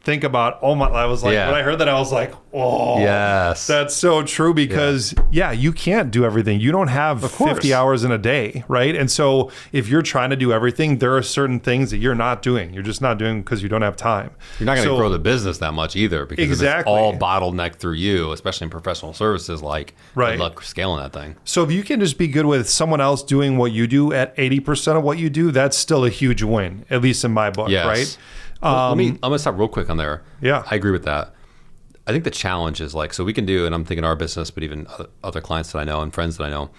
think about, I was like, when I heard that, I was like, oh, yes, that's so true, because you can't do everything. You don't have 50 hours in a day, right? And so if you're trying to do everything, there are certain things that you're not doing. You're just not doing because you don't have time. You're not going to grow the business that much either, because it's all bottlenecked through you, especially in professional services, good luck scaling that thing. So if you can just be good with someone else doing what you do at 80% of what you do, that's still a huge win, at least in my book, right? I'm going to stop real quick on there. Yeah. I agree with that. I think the challenge is so we can do, and I'm thinking our business, but even other clients that I know and friends that I know,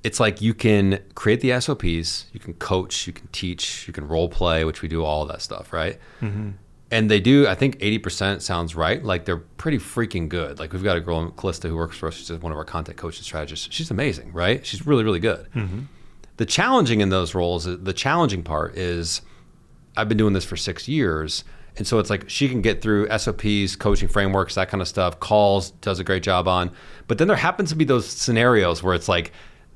it's like you can create the SOPs, you can coach, you can teach, you can role play, which we do all of that stuff, right? And they do, I think 80% sounds right. Like they're pretty freaking good. Like we've got a girl, Callista, who works for us. She's one of our content coaches, strategists. She's amazing, right? She's really, really good. Mm-hmm. The challenging in those roles, the challenging part is I've been doing this for 6 years. And so it's like she can get through SOPs, coaching frameworks, that kind of stuff, calls, does a great job on. But then there happens to be those scenarios where it's like,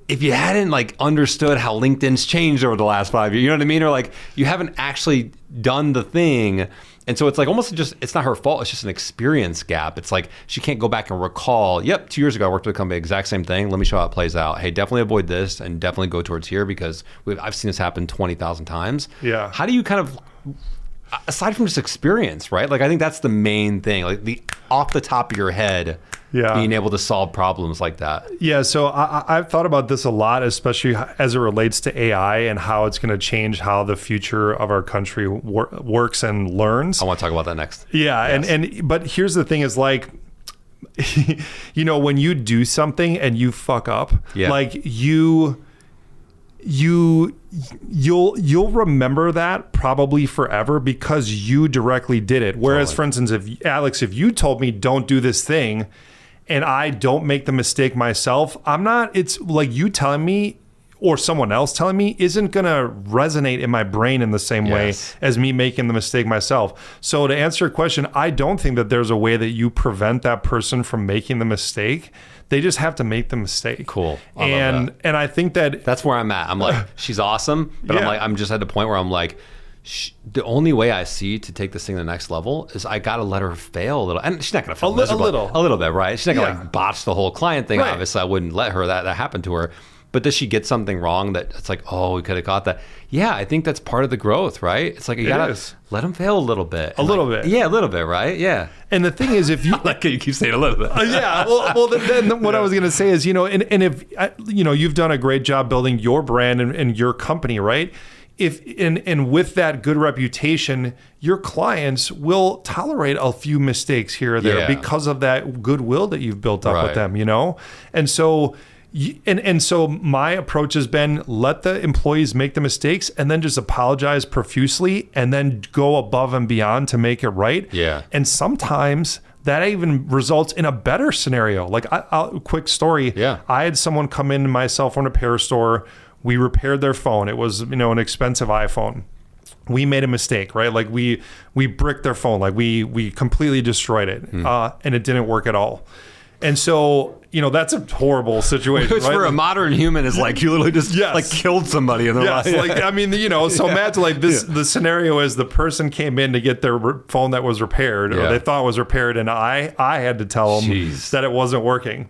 if you hadn't like understood how LinkedIn's changed over the last 5 years, you know what I mean? Or like you haven't actually done the thing. And so it's like almost just, it's not her fault. It's just an experience gap. It's like she can't go back and recall, yep, 2 years ago I worked with a company, exact same thing. Let me show how it plays out. Hey, definitely avoid this and definitely go towards here because I've seen this happen 20,000 times. Yeah. How do you kind of, aside from just experience, right? Like I think that's the main thing, like the off the top of your head, being able to solve problems like that. Yeah, so I've thought about this a lot, especially as it relates to AI and how it's going to change how the future of our country works and learns. I want to talk about that next. Yeah, yes. But here's the thing is like, you know, when you do something and you fuck up, like you'll remember that probably forever because you directly did it. Whereas, for instance, if you told me don't do this thing and I don't make the mistake myself, it's like you telling me or someone else telling me isn't going to resonate in my brain in the same way as me making the mistake myself. So to answer your question, I don't think that there's a way that you prevent that person from making the mistake. They just have to make the mistake. Cool. And I think that's where I'm at. I'm like, she's awesome, but I'm just at the point where I'm like, the only way I see to take this thing to the next level is I got to let her fail a little. And she's not going to fail a little bit, right? She's not going to like botch the whole client thing. Right. Obviously, I wouldn't let her that happen to her. But does she get something wrong that it's like, oh, we could have got that? Yeah, I think that's part of the growth, right? It's like you got to let them fail a little bit. A little bit. Yeah, a little bit, right? Yeah. And the thing is, if you... like you keep saying a little bit. Then what I was going to say is, you know, and if, you know, you've done a great job building your brand and your company, right? And with that good reputation, your clients will tolerate a few mistakes here or there because of that goodwill that you've built up with them, you know? And so... And so my approach has been let the employees make the mistakes and then just apologize profusely and then go above and beyond to make it right. Yeah. And sometimes that even results in a better scenario. Like a quick story. Yeah. I had someone come into my cell phone repair store. We repaired their phone. It was, you know, an expensive iPhone. We made a mistake, right? Like we bricked their phone. Like we completely destroyed it and it didn't work at all. And so, you know, that's a horrible situation. Which for a modern human is like you literally just like killed somebody in the life. Like, I mean, you know, so imagine like this, the scenario is the person came in to get their phone that was repaired or they thought was repaired. And I had to tell them that it wasn't working.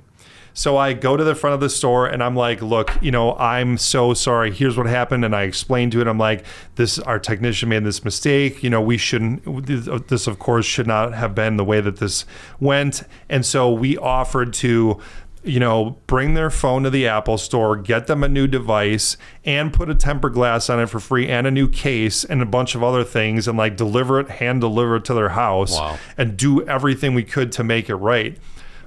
So I go to the front of the store and I'm like, look, you know, I'm so sorry. Here's what happened. And I explained to it. I'm like, our technician made this mistake. You know, we shouldn't, this of course should not have been the way that this went. And so we offered to, you know, bring their phone to the Apple store, get them a new device and put a temper glass on it for free and a new case and a bunch of other things and like hand deliver it to their house and do everything we could to make it right.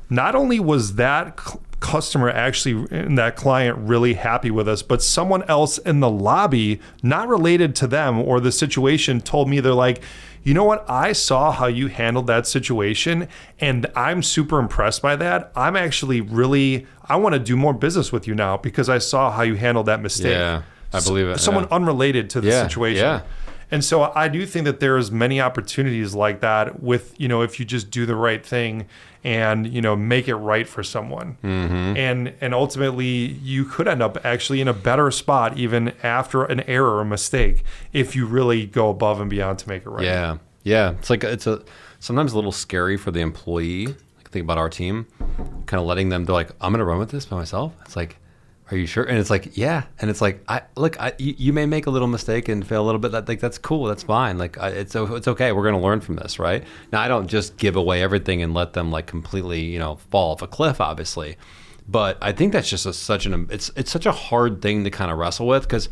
Not only was that customer actually and that client really happy with us, but someone else in the lobby, not related to them or the situation, told me, they're like, you know what? I saw how you handled that situation and I'm super impressed by that. I'm actually I want to do more business with you now because I saw how you handled that mistake. Yeah, I believe it. Someone unrelated to the situation. Yeah. And so I do think that there's many opportunities like that with, you know, if you just do the right thing and, you know, make it right for someone. Mm-hmm. And ultimately you could end up actually in a better spot even after an error or mistake if you really go above and beyond to make it right. Yeah. Yeah. It's like, sometimes a little scary for the employee. Like think about our team, kind of letting them, they're like, I'm going to run with this by myself. It's like, are you sure? And it's like, yeah. And it's like, you may make a little mistake and fail a little bit. That's cool. That's fine. Like it's okay. We're going to learn from this, right? Now, I don't just give away everything and let them like completely, you know, fall off a cliff, obviously. But I think that's just it's such a hard thing to kind of wrestle with because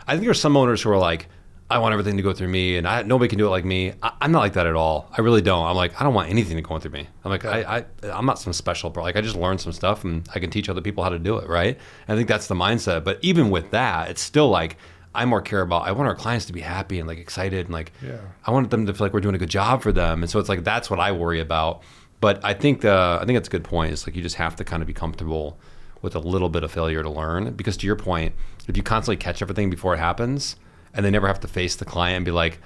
I think there's some owners who are like, I want everything to go through me and nobody can do it like me. I'm not like that at all. I really don't. I'm like, I don't want anything to go through me. I'm like, I'm not some special bro. Like I just learned some stuff and I can teach other people how to do it, right? And I think that's the mindset. But even with that, it's still like, I more care about, I want our clients to be happy and like excited and like, I want them to feel like we're doing a good job for them. And so it's like, that's what I worry about. But I think that's a good point. It's like, you just have to kind of be comfortable with a little bit of failure to learn, because to your point, if you constantly catch everything before it happens and they never have to face the client and be like,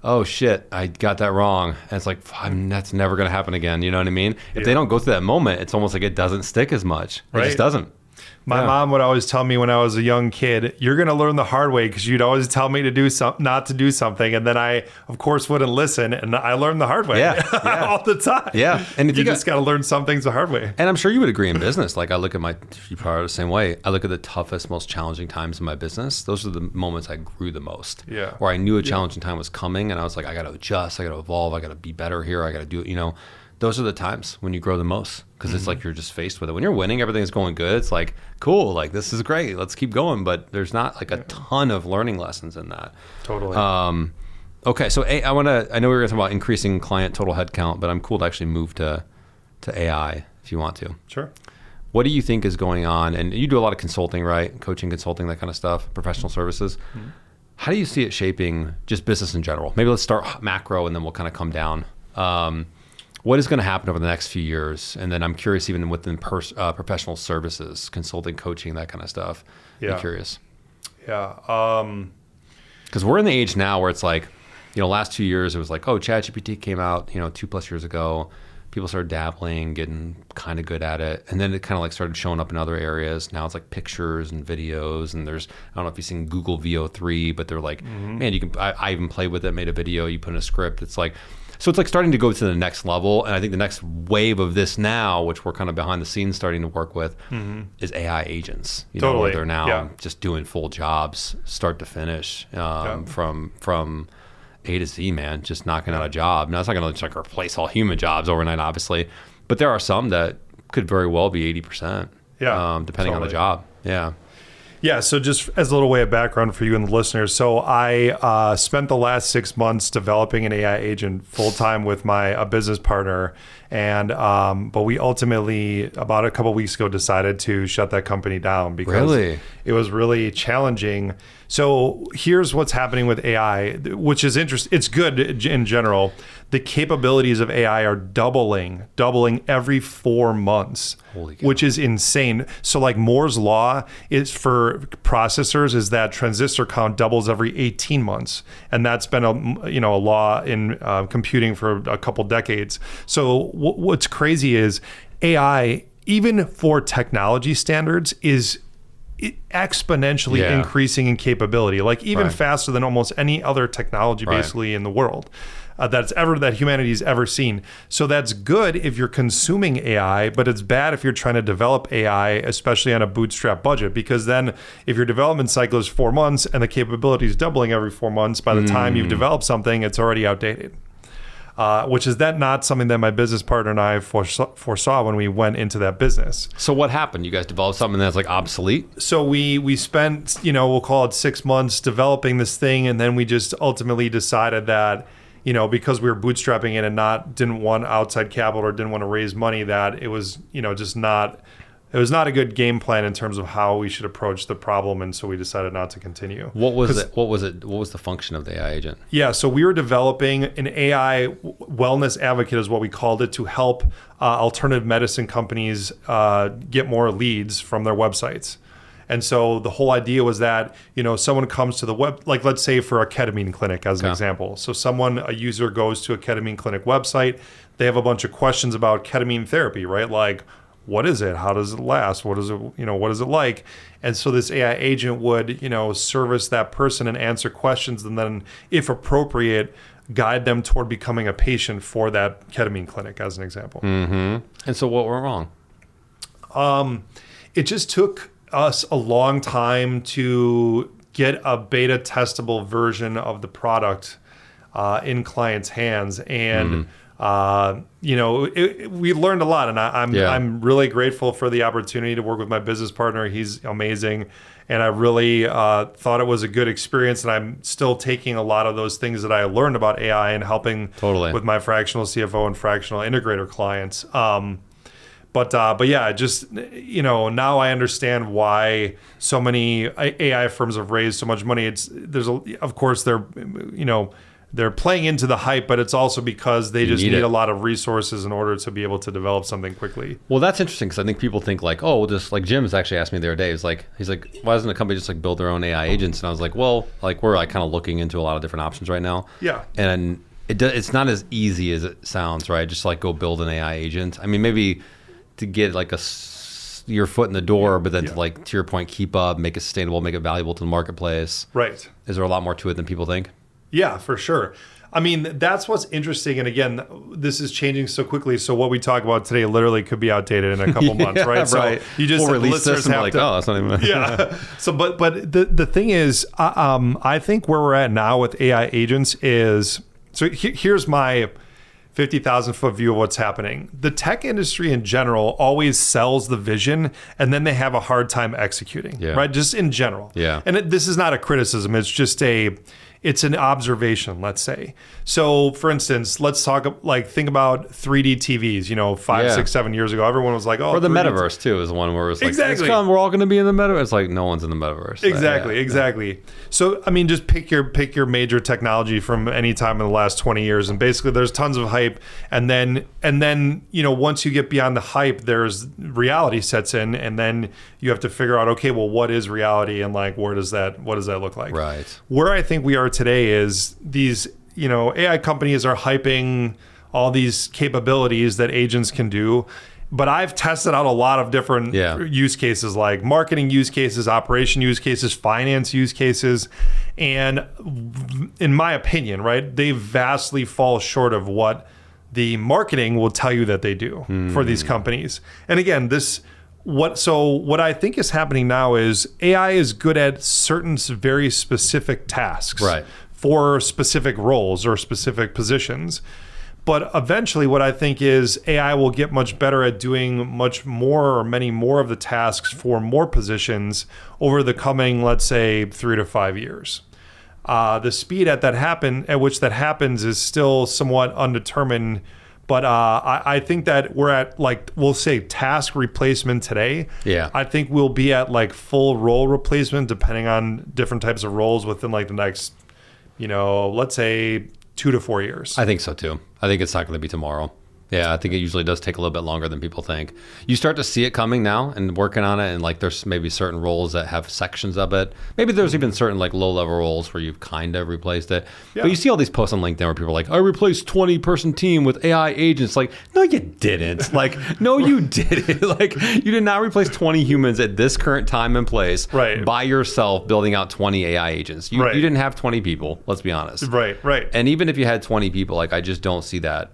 oh shit, I got that wrong. And it's like, that's never going to happen again. You know what I mean? If they don't go through that moment, it's almost like it doesn't stick as much. It just doesn't. My mom would always tell me when I was a young kid, you're going to learn the hard way, because you'd always tell me to do not to do something. And then I, of course, wouldn't listen. And I learned the hard way all the time. Yeah. And if you just got to learn some things the hard way. And I'm sure you would agree in business. Like, I look at you probably are the same way. I look at the toughest, most challenging times in my business. Those are the moments I grew the most. Yeah. Where I knew a challenging time was coming and I was like, I got to adjust, I got to evolve, I got to be better here, I got to do it, Those are the times when you grow the most, because it's like you're just faced with it. When you're winning, everything's going good. It's like, cool, like this is great. Let's keep going. But there's not like a ton of learning lessons in that. Totally. Okay, so I know we were going to talk about increasing client total headcount, but I'm cool to actually move to AI if you want to. Sure. What do you think is going on? And you do a lot of consulting, right? Coaching, consulting, that kind of stuff, professional services. Mm-hmm. How do you see it shaping just business in general? Maybe let's start macro and then we'll kind of come down. What is going to happen over the next few years? And then I'm curious, even within professional services, consulting, coaching, that kind of stuff. I'm curious. Yeah. Because we're in the age now where it's like, last 2 years, it was like, oh, ChatGPT came out, 2+ years ago. People started dabbling, getting kind of good at it. And then it kind of like started showing up in other areas. Now it's like pictures and videos. And there's, I don't know if you've seen Google VO3, but they're like, man, you can, I even played with it, made a video, you put in a script. It's like, so it's like starting to go to the next level. And I think the next wave of this now, which we're kind of behind the scenes starting to work with, is AI agents. Where they're now just doing full jobs, start to finish, from A to Z, man, just knocking out a job. Now, it's not going to like replace all human jobs overnight, obviously, but there are some that could very well be 80%, depending on the job. Yeah, so just as a little way of background for you and the listeners. So I spent the last 6 months developing an AI agent full-time with a business partner. And but we ultimately, about a couple of weeks ago, decided to shut that company down because it was really challenging. So here's what's happening with AI, which is interesting. It's good in general. The capabilities of AI are doubling every 4 months, which is insane. So like Moore's law is for processors is that transistor count doubles every 18 months. And that's been a law in computing for a couple decades. So what's crazy is AI, even for technology standards, is exponentially increasing in capability, like even faster than almost any other technology basically in the world that humanity's ever seen. So that's good if you're consuming AI, but it's bad if you're trying to develop AI, especially on a bootstrap budget, because then if your development cycle is 4 months and the capability is doubling every 4 months, by the time you've developed something, it's already outdated. Which is not something that my business partner and I foresaw when we went into that business. So what happened? You guys developed something that's like obsolete? So we spent, we'll call it 6 months developing this thing. And then we just ultimately decided that, because we were bootstrapping it and didn't want outside capital or didn't want to raise money, that it was, it was not a good game plan in terms of how we should approach the problem, and so we decided not to continue. What was it? What was the function of the AI agent? Yeah, so we were developing an AI wellness advocate, is what we called it, to help alternative medicine companies get more leads from their websites. And so the whole idea was that, someone comes to the web, like let's say for a ketamine clinic as an example. So a user goes to a ketamine clinic website, they have a bunch of questions about ketamine therapy, right? Like, what is it? How does it last? What is it, what is it like? And so this AI agent would, service that person and answer questions, and then, if appropriate, guide them toward becoming a patient for that ketamine clinic, as an example. Mm-hmm. And so what went wrong? It just took us a long time to get a beta testable version of the product in clients' hands. And we learned a lot, and I'm really grateful for the opportunity to work with my business partner. He's amazing, and I really thought it was a good experience. And I'm still taking a lot of those things that I learned about AI and helping with my fractional CFO and fractional integrator clients. But yeah, just, now I understand why so many AI firms have raised so much money. Of course they're playing into the hype, but it's also because they just need a lot of resources in order to be able to develop something quickly. Well, that's interesting because I think people think like, oh, just like Jim's actually asked me the other day. He's like, why doesn't a company just like build their own AI agents? And I was like, well, like we're like kind of looking into a lot of different options right now. Yeah. And it's not as easy as it sounds, right? Just like go build an AI agent. I mean, maybe to get like your foot in the door, but then to like, to your point, keep up, make it sustainable, make it valuable to the marketplace. Right. Is there a lot more to it than people think? Yeah, for sure. I mean, that's what's interesting. And again, this is changing so quickly. So what we talk about today literally could be outdated in a couple months, right? Right. So you just release this and like, oh, it's not even. Yeah. So, but the thing is, I think where we're at now with AI agents is, so here's my 50,000 foot view of what's happening. The tech industry in general always sells the vision and then they have a hard time executing, right? Just in general. Yeah. And this is not a criticism. It's just it's an observation, let's say. So for instance, let's think about 3D TVs, 5, 6, 7 years ago, everyone was like, oh, or the metaverse too is one where it's like, exactly. We're all going to be in the metaverse. It's like no one's in the metaverse. Exactly. So, I mean, just pick your major technology from any time in the last 20 years. And basically there's tons of hype. And then, once you get beyond the hype, there's reality sets in, and then you have to figure out, okay, well, what is reality? And like, what does that look like? Right. Where I think we are today is these, AI companies are hyping all these capabilities that agents can do. But I've tested out a lot of different use cases, like marketing use cases, operation use cases, finance use cases. And in my opinion, right, they vastly fall short of what the marketing will tell you that they do for these companies. And again, what I think is happening now is AI is good at certain very specific tasks, right, for specific roles or specific positions. But eventually what I think is AI will get much better at doing much more or many more of the tasks for more positions over the coming, let's say, 3 to 5 years. The speed at which that happens is still somewhat undetermined. But I think that we're at, like, we'll say task replacement today. Yeah. I think we'll be at like full role replacement depending on different types of roles within like the next, let's say 2 to 4 years. I think so too. I think it's not going to be tomorrow. Yeah, I think it usually does take a little bit longer than people think. You start to see it coming now and working on it, and like there's maybe certain roles that have sections of it. Maybe there's even certain like low-level roles where you've kind of replaced it. Yeah. But you see all these posts on LinkedIn where people are like, I replaced 20-person team with AI agents. Like, no, you didn't. Like, no, you didn't. Like, you did not replace 20 humans at this current time and place by yourself building out 20 AI agents. You didn't have 20 people, let's be honest. Right. And even if you had 20 people, like, I just don't see that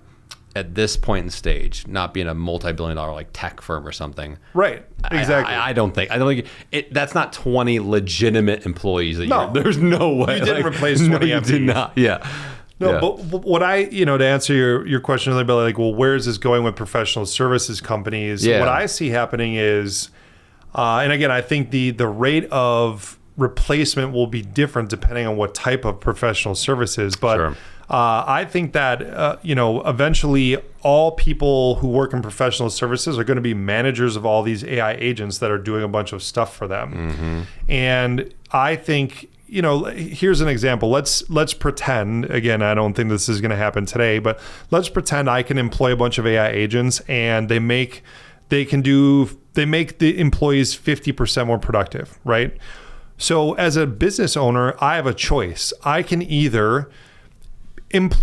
at this point in stage, not being a multi-billion-dollar like tech firm or something. Right. Exactly. I don't think it. That's not 20 legitimate employees. There's no way. You didn't replace 20 employees. You did not. Yeah. No, yeah. But what to answer your question a little bit, like, well, where is this going with professional services companies? Yeah. What I see happening is, and again, I think the rate of replacement will be different depending on what type of professional services, but. Sure. I think that, eventually all people who work in professional services are going to be managers of all these AI agents that are doing a bunch of stuff for them. Mm-hmm. And I think, here's an example. Let's pretend, again, I don't think this is going to happen today, but let's pretend I can employ a bunch of AI agents and they make the employees 50% more productive, right? So as a business owner, I have a choice. I can either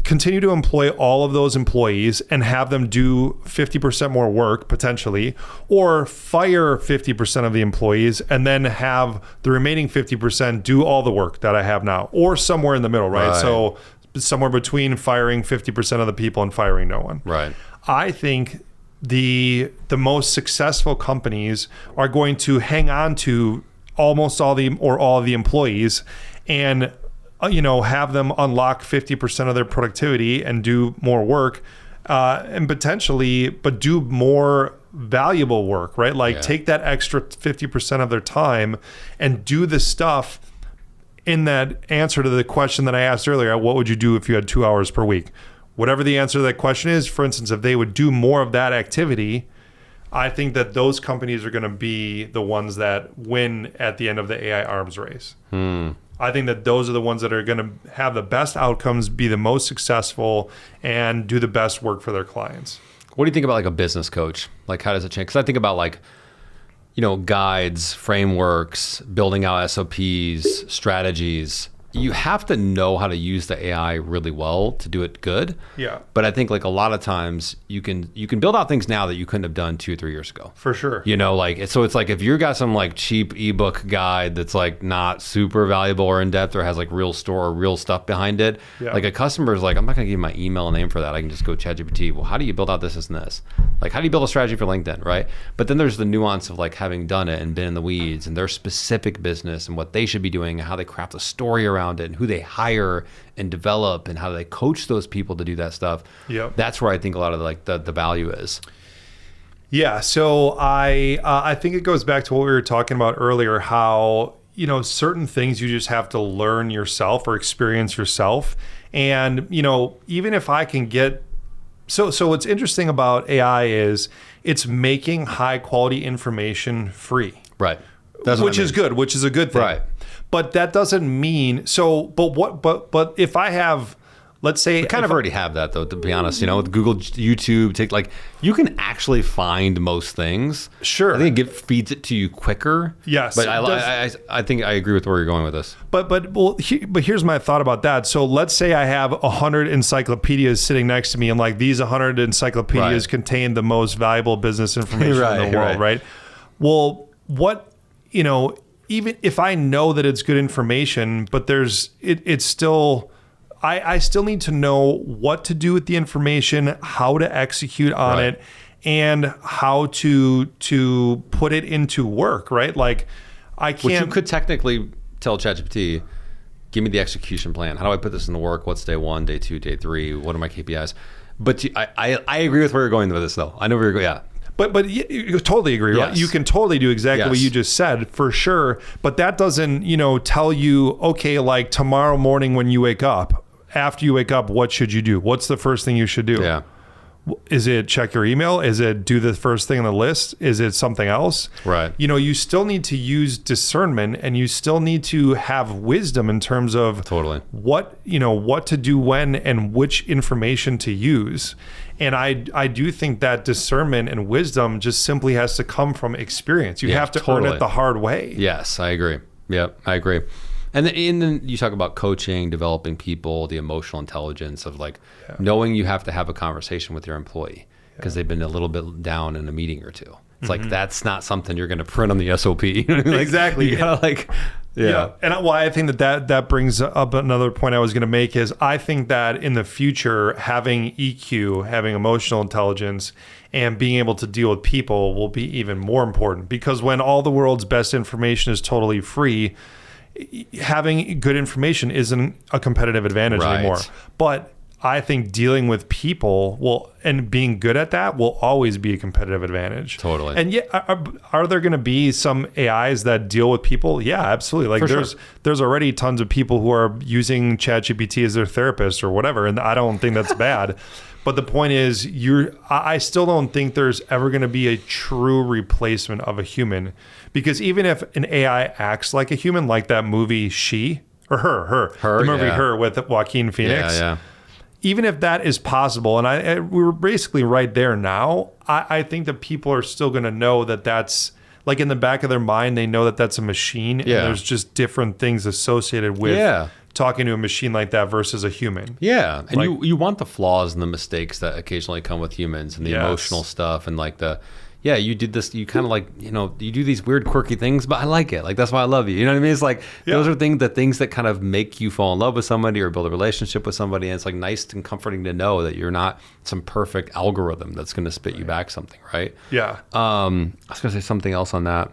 continue to employ all of those employees and have them do 50% more work potentially, or fire 50% of the employees and then have the remaining 50% do all the work that I have now, or somewhere in the middle, right? So somewhere between firing 50% of the people and firing no one. Right. I think the most successful companies are going to hang on to almost all of the employees and have them unlock 50% of their productivity and do more work, and potentially, but do more valuable work, right? Like take that extra 50% of their time and do the stuff in that answer to the question that I asked earlier. What would you do if you had 2 hours per week? Whatever the answer to that question is, for instance, if they would do more of that activity, I think that those companies are going to be the ones that win at the end of the AI arms race. I think that those are the ones that are going to have the best outcomes, be the most successful, and do the best work for their clients. What do you think about like a business coach? Like, how does it change? Because I think about like, guides, frameworks, building out SOPs, strategies. You have to know how to use the AI really well to do it good. Yeah. But I think like a lot of times you can build out things now that you couldn't have done 2 or 3 years ago. For sure. So it's like if you got some like cheap ebook guide that's like not super valuable or in depth or has like real stuff behind it. Yeah. Like a customer is like, I'm not gonna give you my email name for that. I can just go ChatGPT. Well, how do you build out this and this? Like, how do you build a strategy for LinkedIn, right? But then there's the nuance of like having done it and been in the weeds and their specific business and what they should be doing and how they craft a story around it and who they hire and develop and how they coach those people to do that stuff. Yep. That's where I think a lot of the value is. Yeah. So I think it goes back to what we were talking about earlier, how, certain things you just have to learn yourself or experience yourself. And, even if I can get, so what's interesting about AI is it's making high quality information free. Right. Which is good, which is a good thing. Right. But that doesn't mean but if I have, let's say, we kind of already have that though, to be honest, with Google, YouTube, like you can actually find most things. Sure. I think it feeds it to you quicker. Yes. But I think I agree with where you're going with this. But here's my thought about that. So let's say I have 100 encyclopedias sitting next to me and like these 100 encyclopedias contain the most valuable business information in the world, right? Well, even if I know that it's good information, but it's still, I still need to know what to do with the information, how to execute on it, and how to put it into work, right? Like I can't. Which you could technically tell ChatGPT, give me the execution plan. How do I put this into work? What's day 1, day 2, day 3? What are my KPIs? But I agree with where you're going with this though. I know where you're going. Yeah. But you totally agree, right? Yes. You can totally do exactly what you just said, for sure. But that doesn't, tell you, okay, like tomorrow morning when you wake up, after you wake up, what should you do? What's the first thing you should do? Yeah. Is it check your email? Is it do the first thing on the list? Is it something else? Right. You still need to use discernment and you still need to have wisdom in terms of what to do when and which information to use. And I do think that discernment and wisdom just simply has to come from experience. You have to earn it the hard way. Yes, I agree. Yep, I agree. And then you talk about coaching, developing people, the emotional intelligence of like knowing you have to have a conversation with your employee because they've been a little bit down in a meeting or two. It's like, that's not something you're going to print on the SOP. Exactly. You gotta like, yeah. And why I think that brings up another point I was going to make is I think that in the future, having EQ, having emotional intelligence, and being able to deal with people will be even more important, because when all the world's best information is totally free, having good information isn't a competitive advantage anymore. But I think dealing with people and being good at that will always be a competitive advantage. Totally. And are there going to be some AIs that deal with people? Yeah, absolutely. Like there's already tons of people who are using ChatGPT as their therapist or whatever, and I don't think that's bad. But the point is, I still don't think there's ever going to be a true replacement of a human, because even if an AI acts like a human, like that movie She or Her, the movie Her with Joaquin Phoenix. Yeah. Even if that is possible, and we're basically right there now, I think that people are still going to know that that's like in the back of their mind, they know that that's a machine, and there's just different things associated with talking to a machine like that versus a human. Yeah, and like, you want the flaws and the mistakes that occasionally come with humans and the emotional stuff and like you did this, you kind of like, you do these weird quirky things, but I like it. Like, that's why I love you. You know what I mean? It's like, those are things that kind of make you fall in love with somebody or build a relationship with somebody. And it's like nice and comforting to know that you're not some perfect algorithm that's going to spit you back something, right? Yeah. I was going to say something else on that.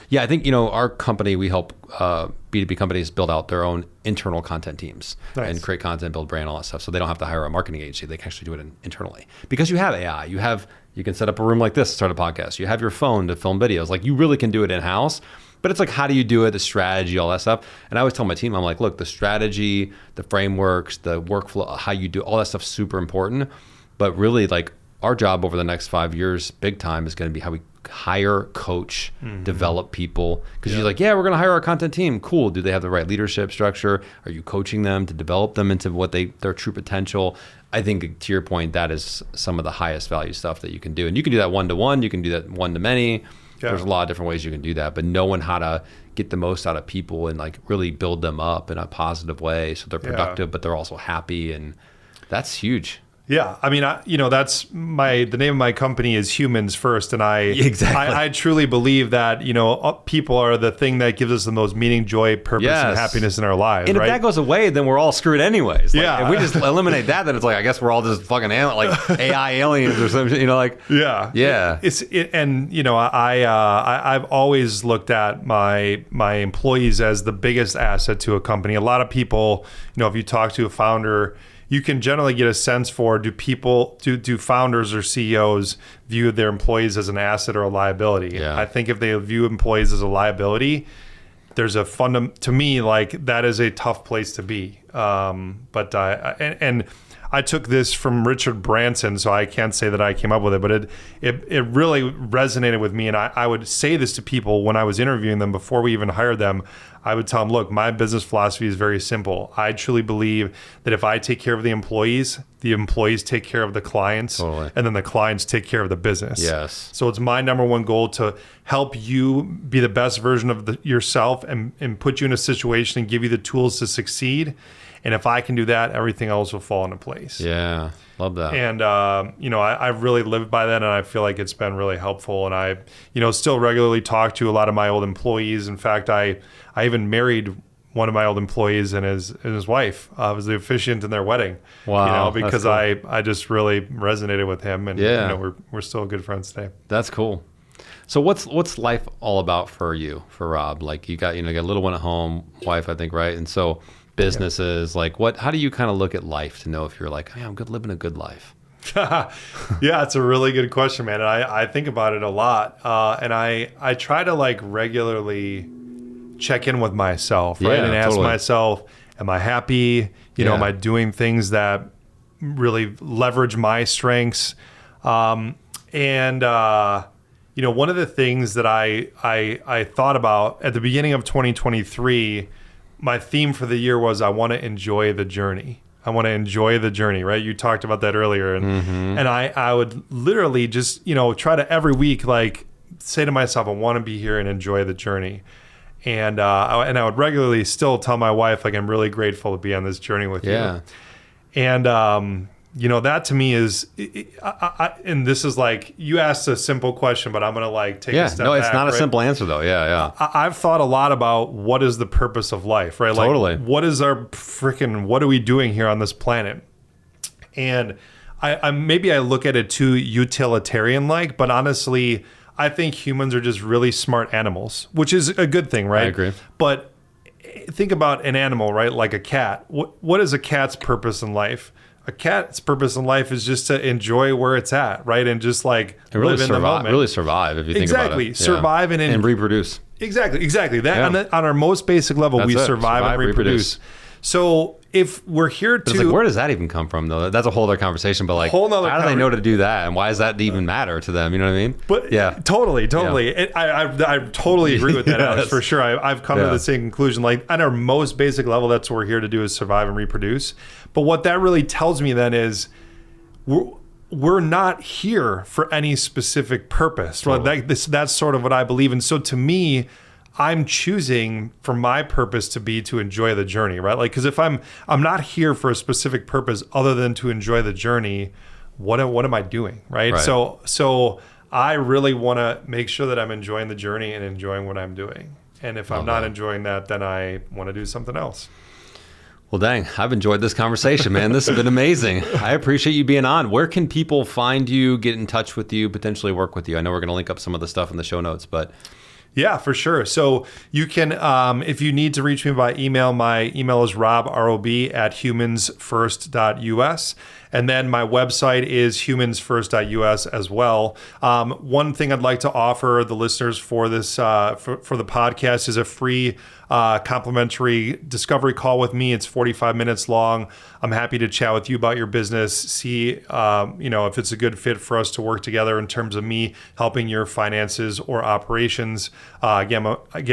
Yeah, I think, our company, we help B2B companies build out their own internal content teams and create content, build brand, all that stuff. So they don't have to hire a marketing agency. They can actually do it internally. Because you have AI, you can set up a room like this to start a podcast. You have your phone to film videos. Like, you really can do it in-house. But it's like, how do you do it? The strategy, all that stuff. And I always tell my team, I'm like, look, the strategy, the frameworks, the workflow, how you do all that stuff's super important. But really, like, our job over the next 5 years, big time, is going to be how we hire, coach, develop people. Because you're like, yeah, we're going to hire our content team. Cool. Do they have the right leadership structure? Are you coaching them to develop them into what their true potential? I think, to your point, that is some of the highest value stuff that you can do. And you can do that one-to-one. You can do that one-to-many. Yeah. There's a lot of different ways you can do that. But knowing how to get the most out of people and like really build them up in a positive way so they're productive, but they're also happy. And that's huge. Yeah, I mean, that's the name of my company is Humans First, and I truly believe that people are the thing that gives us the most meaning, joy, purpose, and happiness in our lives. And right? If that goes away, then we're all screwed anyways. Like, yeah, if we just eliminate that, then it's like I guess we're all just fucking AI aliens or something. I've always looked at my employees as the biggest asset to a company. A lot of people, if you talk to a founder, you can generally get a sense for do founders or CEOs view their employees as an asset or a liability? Yeah. I think if they view employees as a liability, there's to me, like that is a tough place to be. But I took this from Richard Branson, so I can't say that I came up with it, but it really resonated with me. And I would say this to people when I was interviewing them before we even hired them. I would tell them, look, my business philosophy is very simple. I truly believe that if I take care of the employees take care of the clients, totally. And then the clients take care of the business. Yes. So it's my number one goal to help you be the best version of yourself and put you in a situation and give you the tools to succeed. And if I can do that, everything else will fall into place. Yeah, love that. And, I've really lived by that, and I feel like it's been really helpful. And I, still regularly talk to a lot of my old employees. In fact, I even married one of my old employees and his wife. I was the officiant in their wedding. Wow, because cool. I just really resonated with him, and we're still good friends today. That's cool. So what's life all about for you, for Rob? Like you got a little one at home, wife, I think, right? And so businesses, how do you kind of look at life to know if you're like, hey, I'm good living a good life? Yeah, it's a really good question, man. And I think about it a lot. And I try to regularly check in with myself, right? And ask myself, am I happy? Am I doing things that really leverage my strengths? One of the things that I thought about at the beginning of 2023, my theme for the year was I want to enjoy the journey. I want to enjoy the journey, right? You talked about that earlier. And I would literally just, try to every week, say to myself, I want to be here and enjoy the journey. And I would regularly still tell my wife, I'm really grateful to be on this journey with you. And, that to me is, and this is you asked a simple question, but I'm going to take a step back. No, it's not a simple answer though. Yeah. I've thought a lot about what is the purpose of life, right? Totally. What is what are we doing here on this planet? And I maybe I look at it too utilitarian but honestly, I think humans are just really smart animals, which is a good thing, right? I agree. But think about an animal, right? Like a cat. What is a cat's purpose in life? A cat's purpose in life is just to enjoy where it's at, right? And just live in the moment. Really survive, if you think about it. Exactly. Survive and reproduce. Exactly. That on our most basic level, we survive and reproduce. So if we're here to... where does that even come from, though? That's a whole other conversation, but how do they know to do that? And why does that even matter to them? You know what I mean? But totally. Yeah. I totally agree with that, Alex, for sure. I've come to the same conclusion. On our most basic level, that's what we're here to do, is survive and reproduce. But what that really tells me then is we're not here for any specific purpose. Totally. Right? That's sort of what I believe. And so to me, I'm choosing for my purpose to be to enjoy the journey, right? Because if I'm not here for a specific purpose other than to enjoy the journey, what am I doing, right? So I really want to make sure that I'm enjoying the journey and enjoying what I'm doing. And if I'm not enjoying that, then I want to do something else. Well, dang, I've enjoyed this conversation, man. This has been amazing. I appreciate you being on. Where can people find you, get in touch with you, potentially work with you? I know we're going to link up some of the stuff in the show notes, but... Yeah, for sure. So you can, if you need to reach me by email, my email is rob@humansfirst.us. And then my website is humansfirst.us as well. One thing I'd like to offer the listeners for this for the podcast is a free complimentary discovery call with me. It's 45 minutes long. I'm happy to chat with you about your business, see if it's a good fit for us to work together in terms of me helping your finances or operations. Again,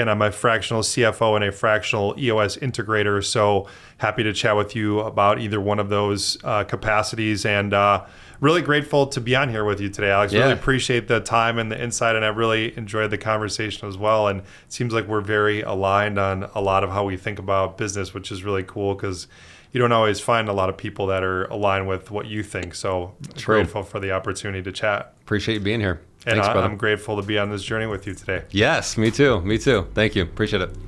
I'm a fractional CFO and a fractional EOS integrator, so happy to chat with you about either one of those capacities. And really grateful to be on here with you today, Alex. Really appreciate the time and the insight, and I really enjoyed the conversation as well. And it seems like we're very aligned on a lot of how we think about business, which is really cool because you don't always find a lot of people that are aligned with what you think. So grateful for the opportunity to chat. Appreciate you being here. And Thanks, brother. I'm grateful to be on this journey with you today. Yes, me too. Me too. Thank you. Appreciate it.